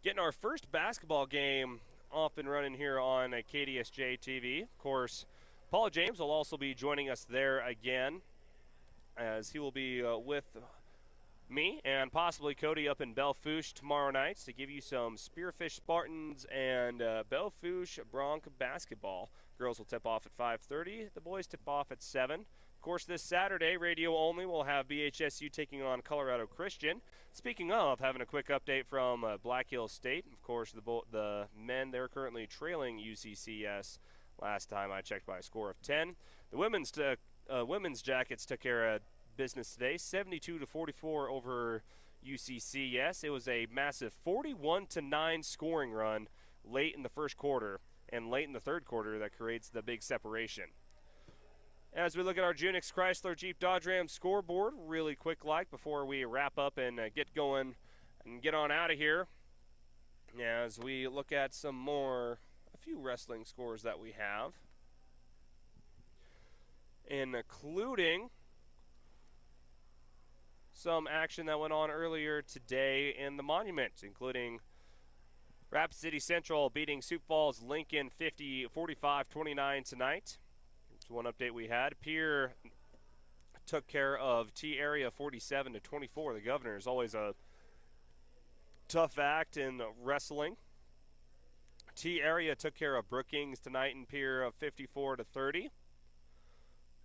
getting our first basketball game up and running here on KDSJ-TV. Of course, Paul James will also be joining us there again, as he will be with me and possibly Cody up in Belle-Fourche tomorrow night to give you some Spearfish Spartans and Belle-Fourche Bronc basketball. Girls will tip off at 5:30. The boys tip off at 7. Of course, this Saturday, radio only, we'll have BHSU taking on Colorado Christian. Speaking of, having a quick update from Black Hills State. Of course, the men, they're currently trailing UCCS last time I checked by a score of 10. The women's Jackets took care of business today, 72-44 over UCCS. It was a massive 41-9 scoring run late in the first quarter and late in the third quarter that creates the big separation. As we look at our Junix Chrysler Jeep Dodge Ram scoreboard, really quick before we wrap up and get going and get on out of here, as we look at a few wrestling scores that we have, including some action that went on earlier today in the Monument, including Rapid City Central beating Sioux Falls Lincoln 45-29 tonight. That's one update we had. Pierre took care of T-Area 47-24. The Governor is always a tough act in wrestling. T-Area took care of Brookings tonight in Pierre 54-30.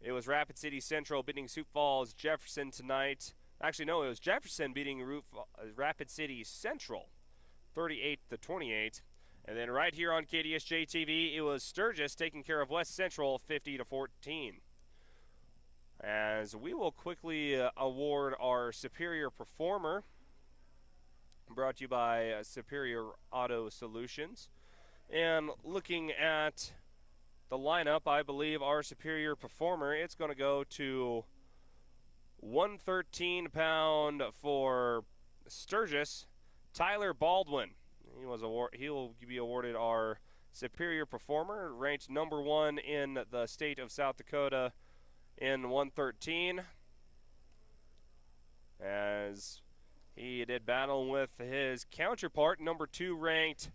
It was Rapid City Central beating Sioux Falls Jefferson tonight. Actually, no, it was Jefferson beating Rapid City Central 38-28. And then right here on KDSJ-TV, it was Sturgis taking care of West Central 50-14. As we will quickly award our Superior Performer, brought to you by Superior Auto Solutions. And looking at the lineup, I believe our Superior Performer, it's going to go to 113-pound for Sturgis, Tyler Baldwin. He'll be awarded our Superior Performer, ranked number 1 in the state of South Dakota in 113, as he did battle with his counterpart, number 2 ranked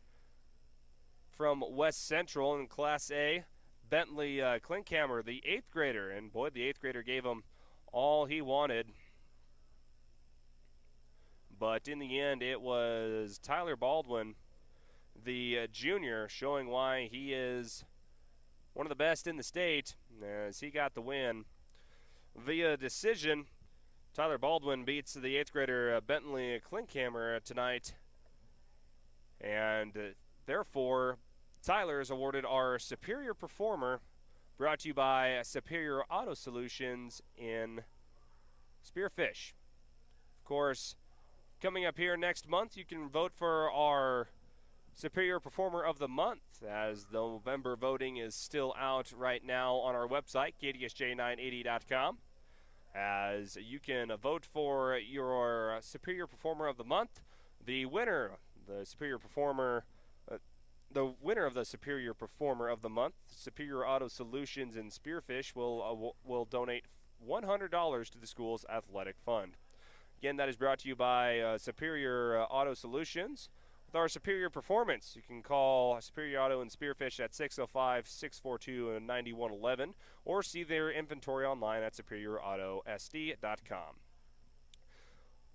from West Central in Class A, Bentley Klinkhammer, the 8th grader. And boy, the 8th grader gave him all he wanted. But in the end, it was Tyler Baldwin, the junior, showing why he is one of the best in the state, as he got the win via decision. Tyler Baldwin beats the 8th grader Bentley Klinkhammer tonight. And therefore, Tyler is awarded our Superior Performer, brought to you by Superior Auto Solutions in Spearfish. Of course, coming up here next month, you can vote for our Superior Performer of the Month, as the November voting is still out right now on our website, KDSJ980.com. As you can vote for your Superior Performer of the Month. The winner, the Superior Performer, the winner of the Superior Performer of the Month, Superior Auto Solutions in Spearfish, will donate $100 to the school's athletic fund. Again, that is brought to you by Superior Auto Solutions. With our Superior Performance, you can call Superior Auto in Spearfish at 605-642-9111 or see their inventory online at superioroutosd.com.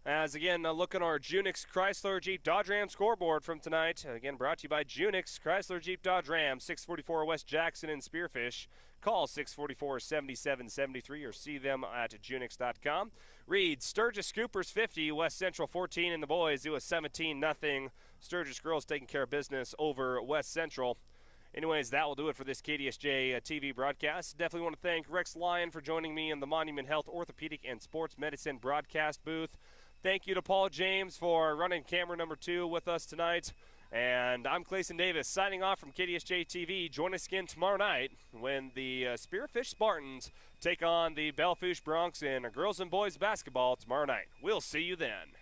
As again, look at our Junix Chrysler Jeep Dodge Ram scoreboard from tonight. Again, brought to you by Junix Chrysler Jeep Dodge Ram, 644 West Jackson in Spearfish. Call 644-7773 or see them at junix.com. Read Sturgis Scoopers 50, West Central 14 in the boys. It was 17-0. Sturgis girls taking care of business over West Central. Anyways, that will do it for this KDSJ TV broadcast. Definitely want to thank Rex Lyon for joining me in the Monument Health Orthopedic and Sports Medicine broadcast booth. Thank you to Paul James for running camera number 2 with us tonight. And I'm Clayson Davis signing off from KDSJ-TV. Join us again tomorrow night when the Spearfish Spartans take on the Belle Fourche Broncs in girls and boys basketball tomorrow night. We'll see you then.